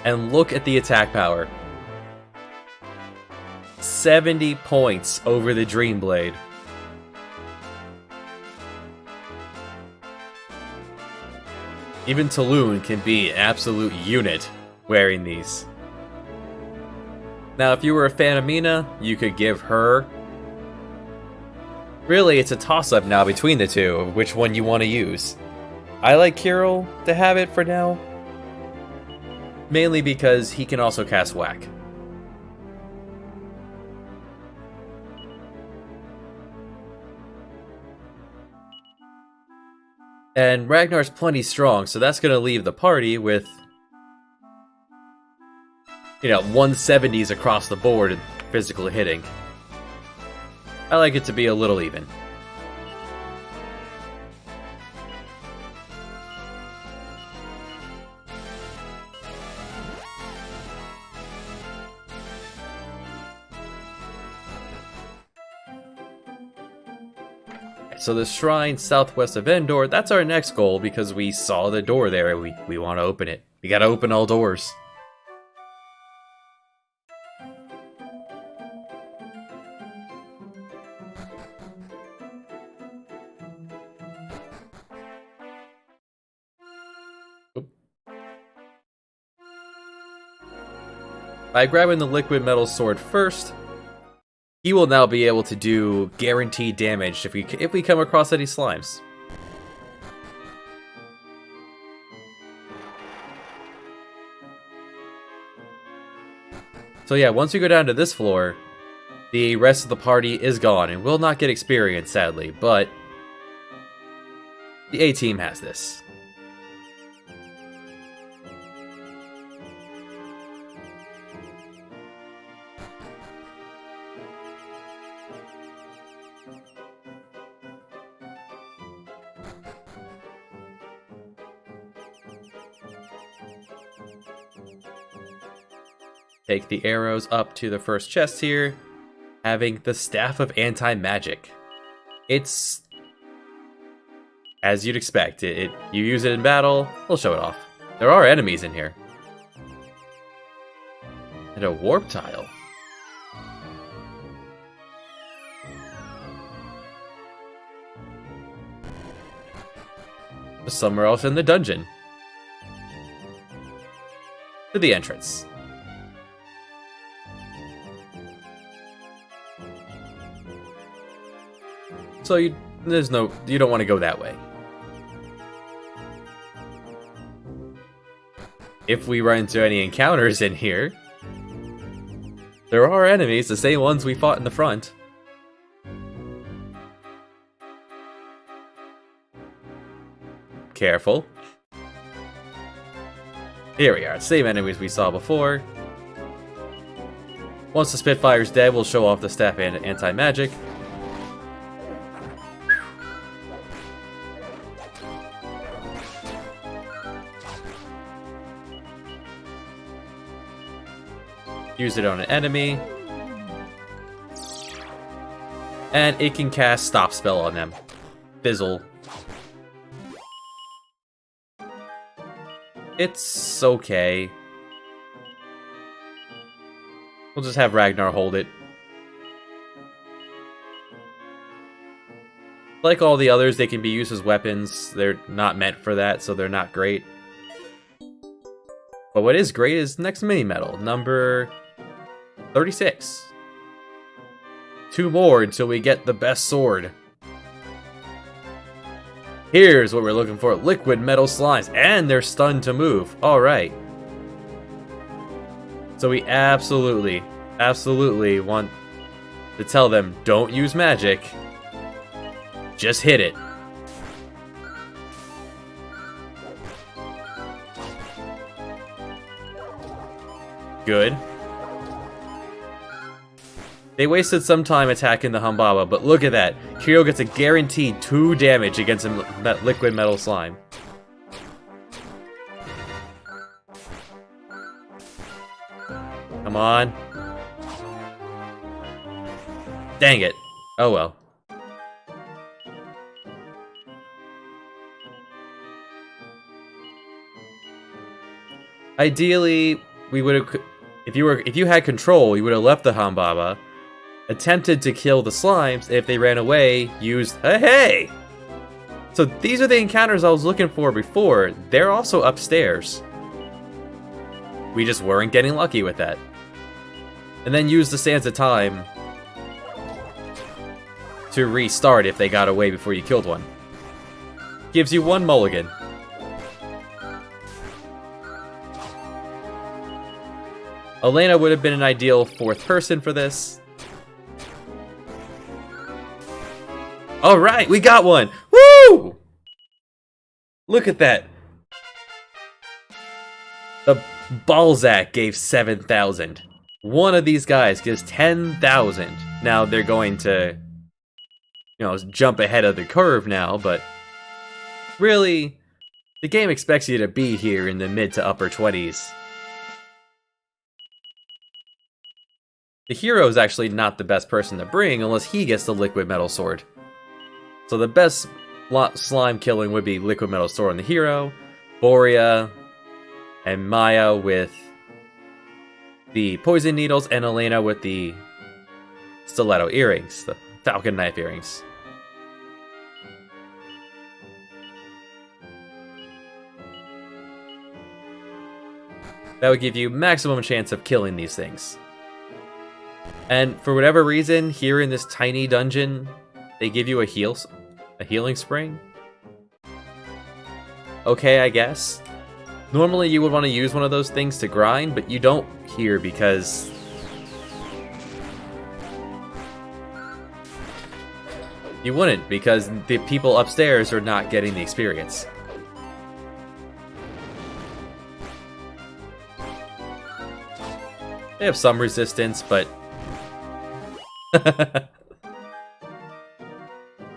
And look at the attack power. 70 points over the Dream Blade. Even Talune can be an absolute unit wearing these. Now, if you were a fan of Mina, you could give her... Really, it's a toss-up now between the two of which one you want to use. I like Kyril to have it for now. Mainly because he can also cast Whack. And Ragnar's plenty strong, so that's going to leave the party with... 170s across the board in physical hitting. I like it to be a little even. So the shrine southwest of Endor, that's our next goal because we saw the door there and we want to open it. We gotta open all doors. By grabbing the liquid metal sword first, he will now be able to do guaranteed damage if we come across any slimes. So yeah, once we go down to this floor, the rest of the party is gone and will not get experience, sadly, but the A-team has this. Take the arrows up to the first chest here, having the Staff of Anti-Magic. It's as you'd expect. You use it in battle, we'll show it off. There are enemies in here. And a warp tile. Somewhere else in the dungeon. To the entrance. So you don't want to go that way. If we run into any encounters in here, there are enemies, the same ones we fought in the front. Careful. Here we are, same enemies we saw before. Once the Spitfire's dead, we'll show off the Staff and Anti-Magic. Use it on an enemy. And it can cast Stop Spell on them. Fizzle. It's okay. We'll just have Ragnar hold it. Like all the others, they can be used as weapons. They're not meant for that, so they're not great. But what is great is next mini-medal, number 36. 2 more until we get the best sword. Here's what we're looking for, liquid metal slimes, and they're stunned to move. Alright. So we absolutely want to tell them, don't use magic. Just hit it. Good. They wasted some time attacking the Humbaba, but look at that. Kiro gets a guaranteed 2 damage against that liquid metal slime. Come on. Dang it. Oh well. Ideally, we would have, if you had control, you would have left the Humbaba, attempted to kill the slimes. If they ran away, used hey! So these are the encounters I was looking for before. They're also upstairs. We just weren't getting lucky with that. And then use the Sands of Time to restart if they got away before you killed one. Gives you 1 mulligan. Elena would have been an ideal 4th person for this. Alright, we got one! Woo! Look at that. The Balzac gave 7,000. One of these guys gives 10,000. Now they're going to, jump ahead of the curve now, but really, the game expects you to be here in the mid to upper 20s. The hero is actually not the best person to bring unless he gets the liquid metal sword. So the best slime killing would be liquid metal sword on the hero, Borea, and Maya with the poison needles, and Elena with the stiletto earrings, the falcon knife earrings. That would give you maximum chance of killing these things. And for whatever reason, here in this tiny dungeon, they give you a healing spring. Okay, I guess. Normally you would want to use one of those things to grind, but you don't here because You wouldn't, because the people upstairs are not getting the experience. They have some resistance, but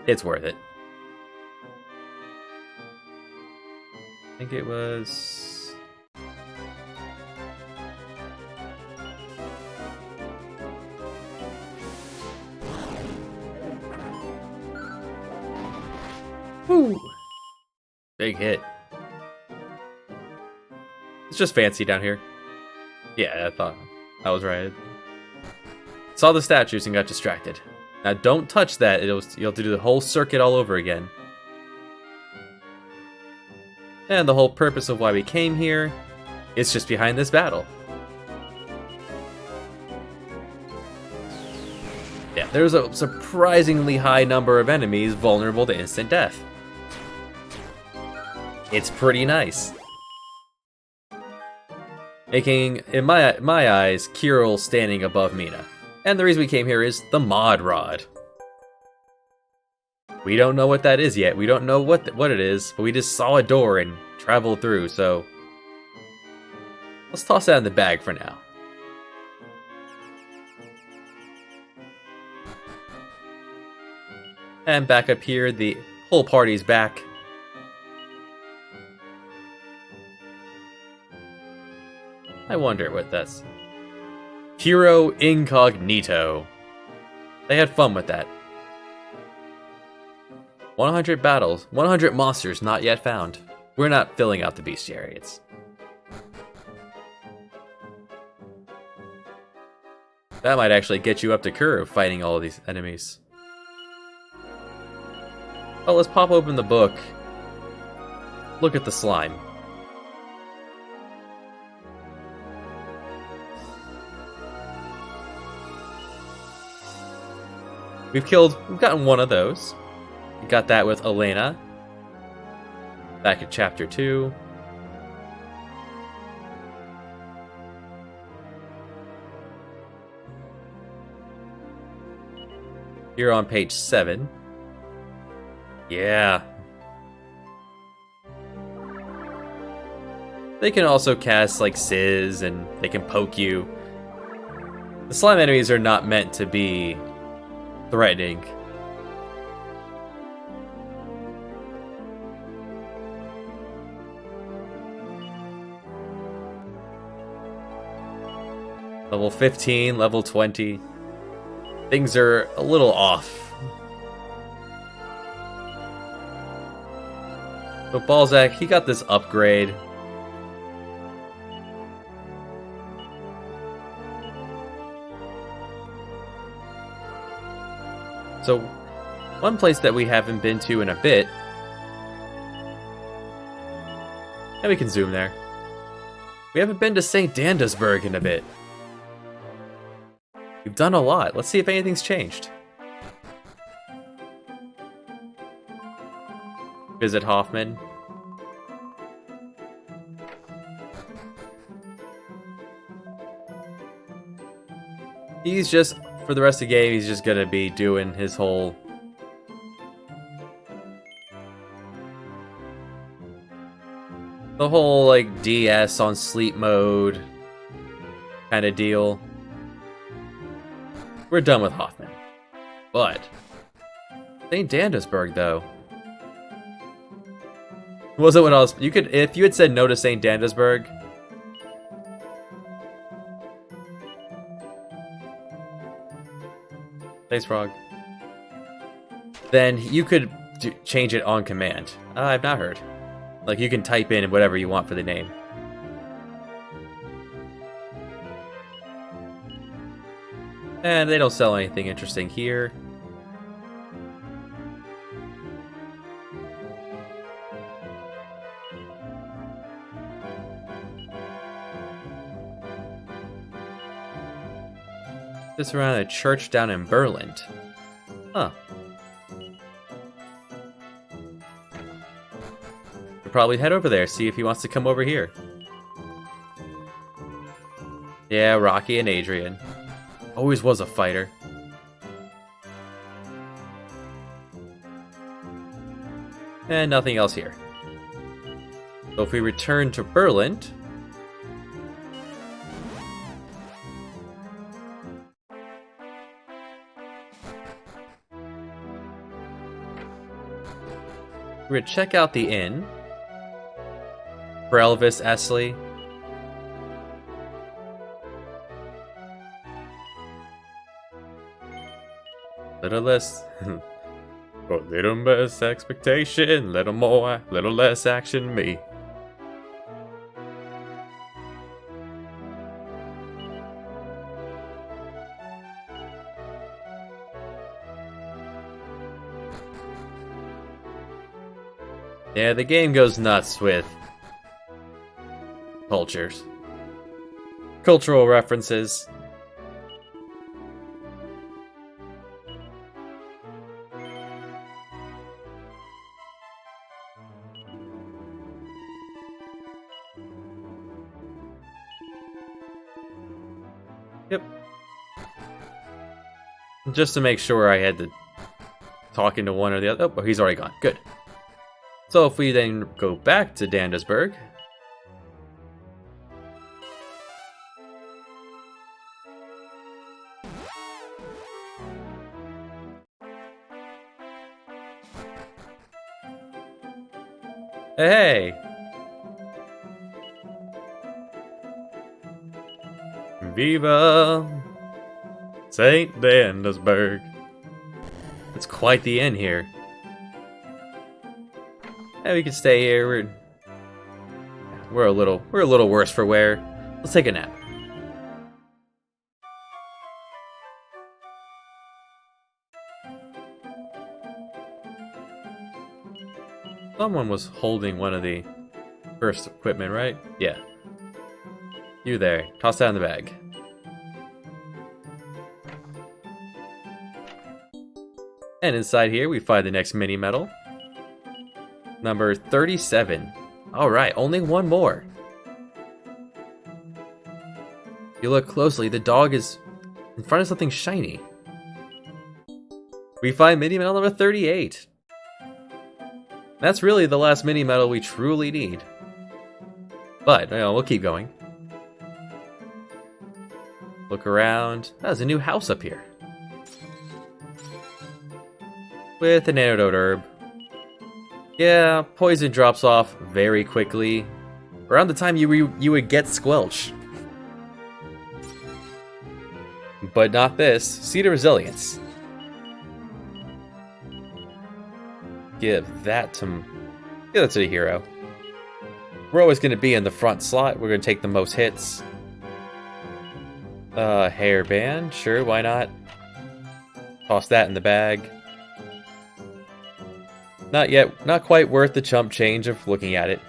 it's worth it. I think it was... Woo! Big hit. It's just fancy down here. Yeah, I thought I was right. Saw the statues and got distracted. Now don't touch that, you'll have to do the whole circuit all over again. And the whole purpose of why we came here is just behind this battle. Yeah, there's a surprisingly high number of enemies vulnerable to instant death. It's pretty nice. Making, in my eyes, Kirill standing above Mina. And the reason we came here is the Mod Rod. We don't know what that is yet. We don't know what it is, but we just saw a door and traveled through, so... let's toss that in the bag for now. And back up here, the whole party's back. I wonder what that's... Hero Incognito. They had fun with that. 100 battles, 100 monsters not yet found. We're not filling out the bestiaries. That might actually get you up to curve fighting all of these enemies. Oh, let's pop open the book. Look at the slime. We've gotten one of those. We got that with Elena. Back at chapter 2. Here on page 7. Yeah. They can also cast like Sizz and they can poke you. The slime enemies are not meant to be threatening. Level 15, level 20. Things are a little off. But Balzac, he got this upgrade. So, one place that we haven't been to in a bit, and we can zoom there. We haven't been to St. Dandasburg in a bit. We've done a lot. Let's see if anything's changed. Visit Hoffman. He's just, for the rest of the game, he's just gonna be doing his whole... the whole, like, DS on sleep mode kind of deal. We're done with Hoffman. But St. Dandasburg, though. Wasn't what else? You could, if you had said no to St. Dandasburg. Thanks, Frog. Then you could change it on command. I've not heard. Like, you can type in whatever you want for the name. And they don't sell anything interesting here. This around a church down in Berlin. Huh. We'll probably head over there, see if he wants to come over here. Yeah, Rocky and Adrian. Always was a fighter. And nothing else here. So if we return to Berland, we're gonna check out the inn for Elvis Esley. Little less, a little less expectation, little more, little less action, me. Yeah, the game goes nuts with cultural references. Yep. Just to make sure I had to talk into one or the other. Oh, he's already gone. Good. So if we then go back to Dandasburg, hey! Viva St. Dandasburg. It's quite the inn here. Yeah, we can stay here. We're a little worse for wear. Let's take a nap. Someone was holding one of the first equipment, right? Yeah. You there. Toss that in the bag. And inside here, we find the next mini medal. Number 37. Alright, only one more. If you look closely, the dog is in front of something shiny. We find mini medal number 38. That's really the last mini medal we truly need. But, we'll keep going. Look around. There's a new house up here. With an antidote herb. Yeah, poison drops off very quickly. Around the time you would get Squelch. But not this. Seed of Resilience. Give that to the hero. We're always going to be in the front slot. We're going to take the most hits. Hairband. Sure, why not? Toss that in the bag. Not yet. Not quite worth the chump change of looking at it.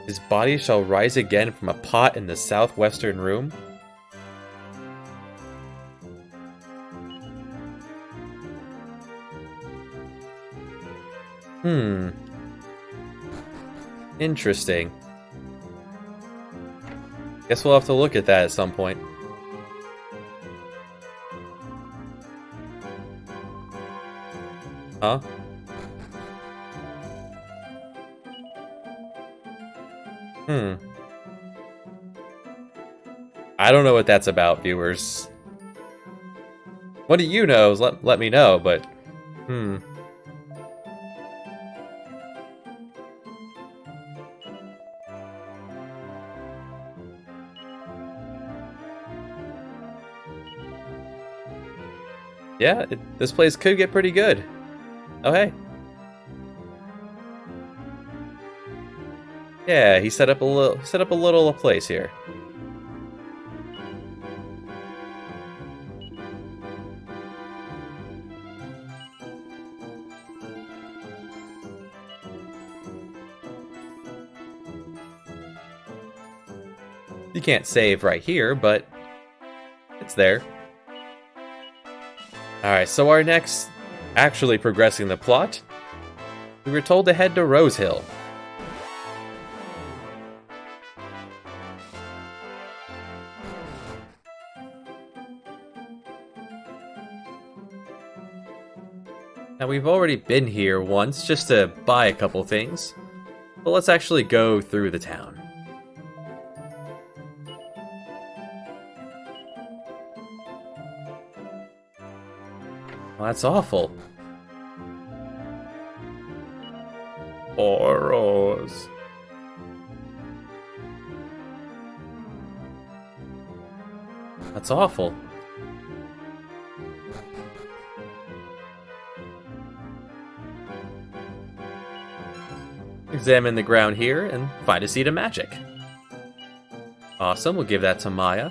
His body shall rise again from a pot in the southwestern room. Interesting. Guess we'll have to look at that at some point. Huh? I don't know what that's about, viewers. What do you know? Let me know, but... Yeah, this place could get pretty good. Oh, hey. Yeah, he set up a little place here. You can't save right here, but it's there. Alright, so our next actually progressing the plot, we were told to head to Rose Hill. Now we've already been here once just to buy a couple things, but let's actually go through the town. Well, that's awful. Horrors. That's awful. Examine the ground here and find a seed of magic. Awesome, we'll give that to Maya.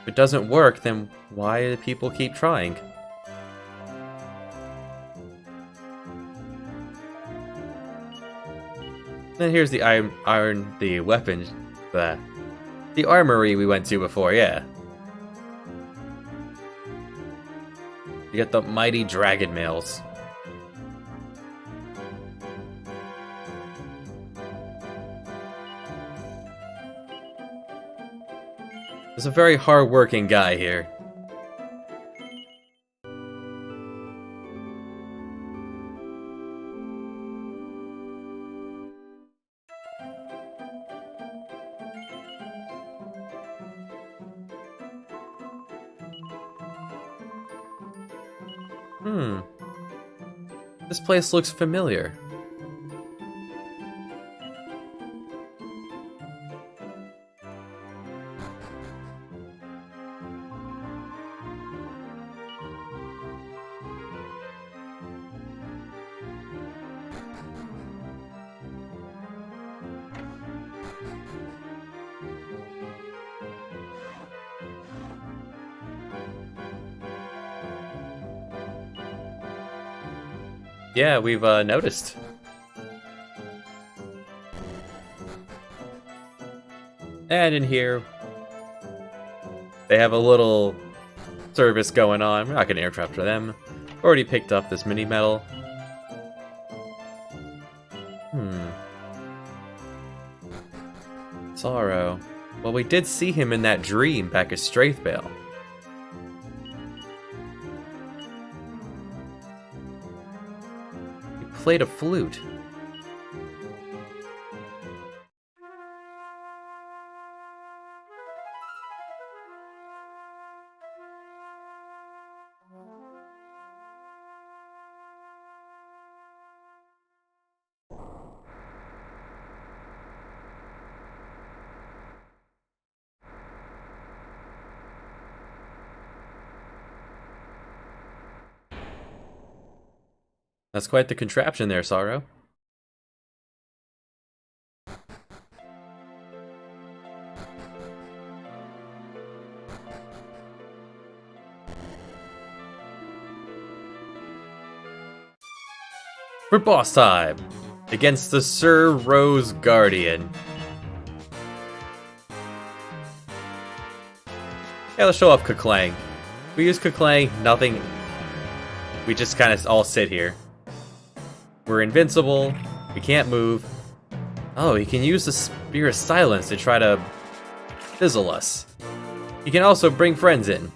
If it doesn't work, then why do people keep trying? And here's the the weapon, the armory we went to before, yeah. You get the mighty dragon mails. There's a very hard-working guy here. This place looks familiar. Yeah, we've noticed. And in here, they have a little service going on. We're not going to interrupt for them. Already picked up this mini medal. Sorrow. Well, we did see him in that dream back at Strathvale. Played a flute. That's quite the contraption there, Sorrow. For boss time! Against the Sir Rose Guardian. Yeah, let's show off Kuklang. We use Kuklang, nothing. We just kind of all sit here. We're invincible, we can't move. Oh, he can use the Spear of Silence to try to fizzle us. He can also bring friends in.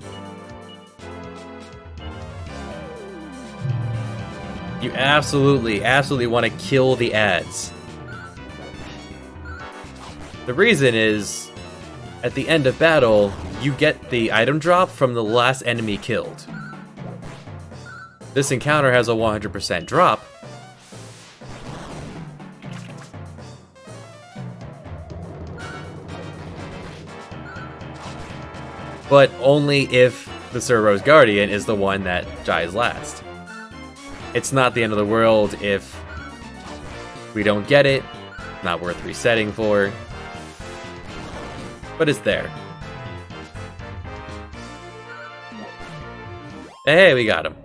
You absolutely want to kill the ads. The reason is, at the end of battle, you get the item drop from the last enemy killed. This encounter has a 100% drop. But only if the Sir Rose Guardian is the one that dies last. It's not the end of the world if we don't get it. Not worth resetting for. But it's there. Hey, we got him.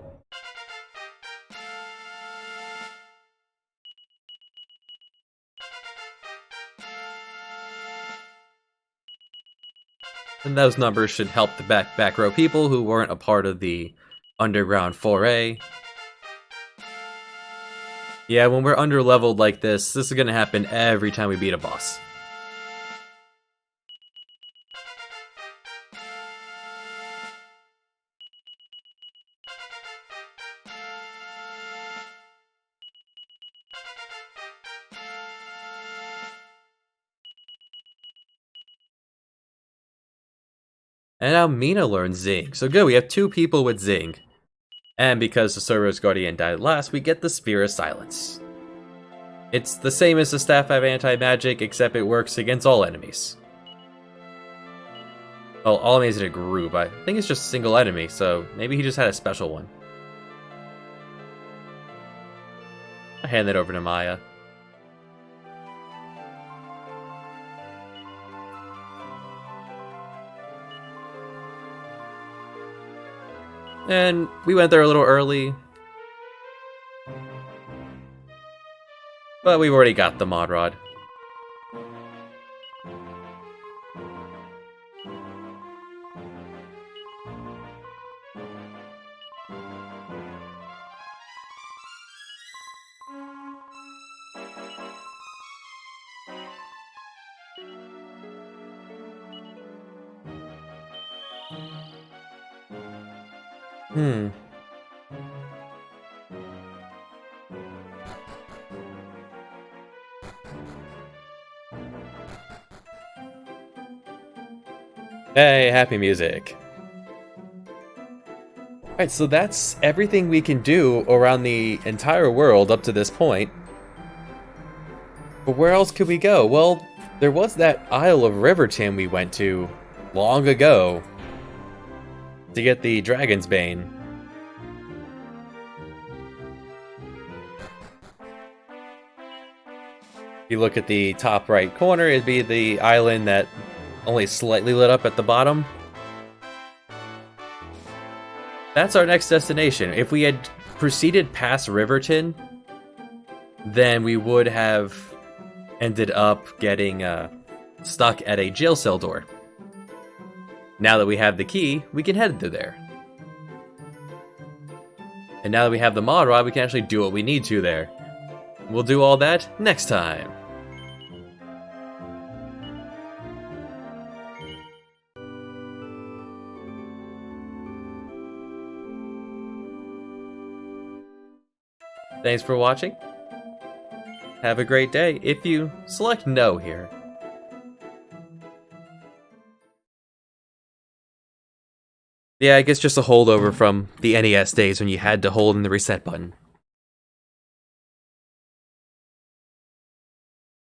And those numbers should help the back row people who weren't a part of the underground foray. Yeah, when we're under-leveled like this is gonna happen every time we beat a boss. And now Mina learns Zing. So good, we have 2 people with Zing. And because the Cerberus Guardian died last, we get the Sphere of Silence. It's the same as the Staff of Anti-Magic, except it works against all enemies. Well, all enemies in a group. I think it's just a single enemy, so maybe he just had a special one. I hand that over to Maya. And we went there a little early. But we've already got the Mod Rod. Hey, happy music. Alright, so that's everything we can do around the entire world up to this point. But where else could we go? Well, there was that Isle of Riverton we went to long ago to get the Dragon's Bane. If you look at the top right corner, it'd be the island that only slightly lit up at the bottom. That's our next destination. If we had proceeded past Riverton, then we would have ended up getting stuck at a jail cell door. Now that we have the key, we can head to there. And now that we have the Mod Rod, we can actually do what we need to there. We'll do all that next time. Thanks for watching. Have a great day if you select no here. Yeah, I guess just a holdover from the NES days when you had to hold in the reset button.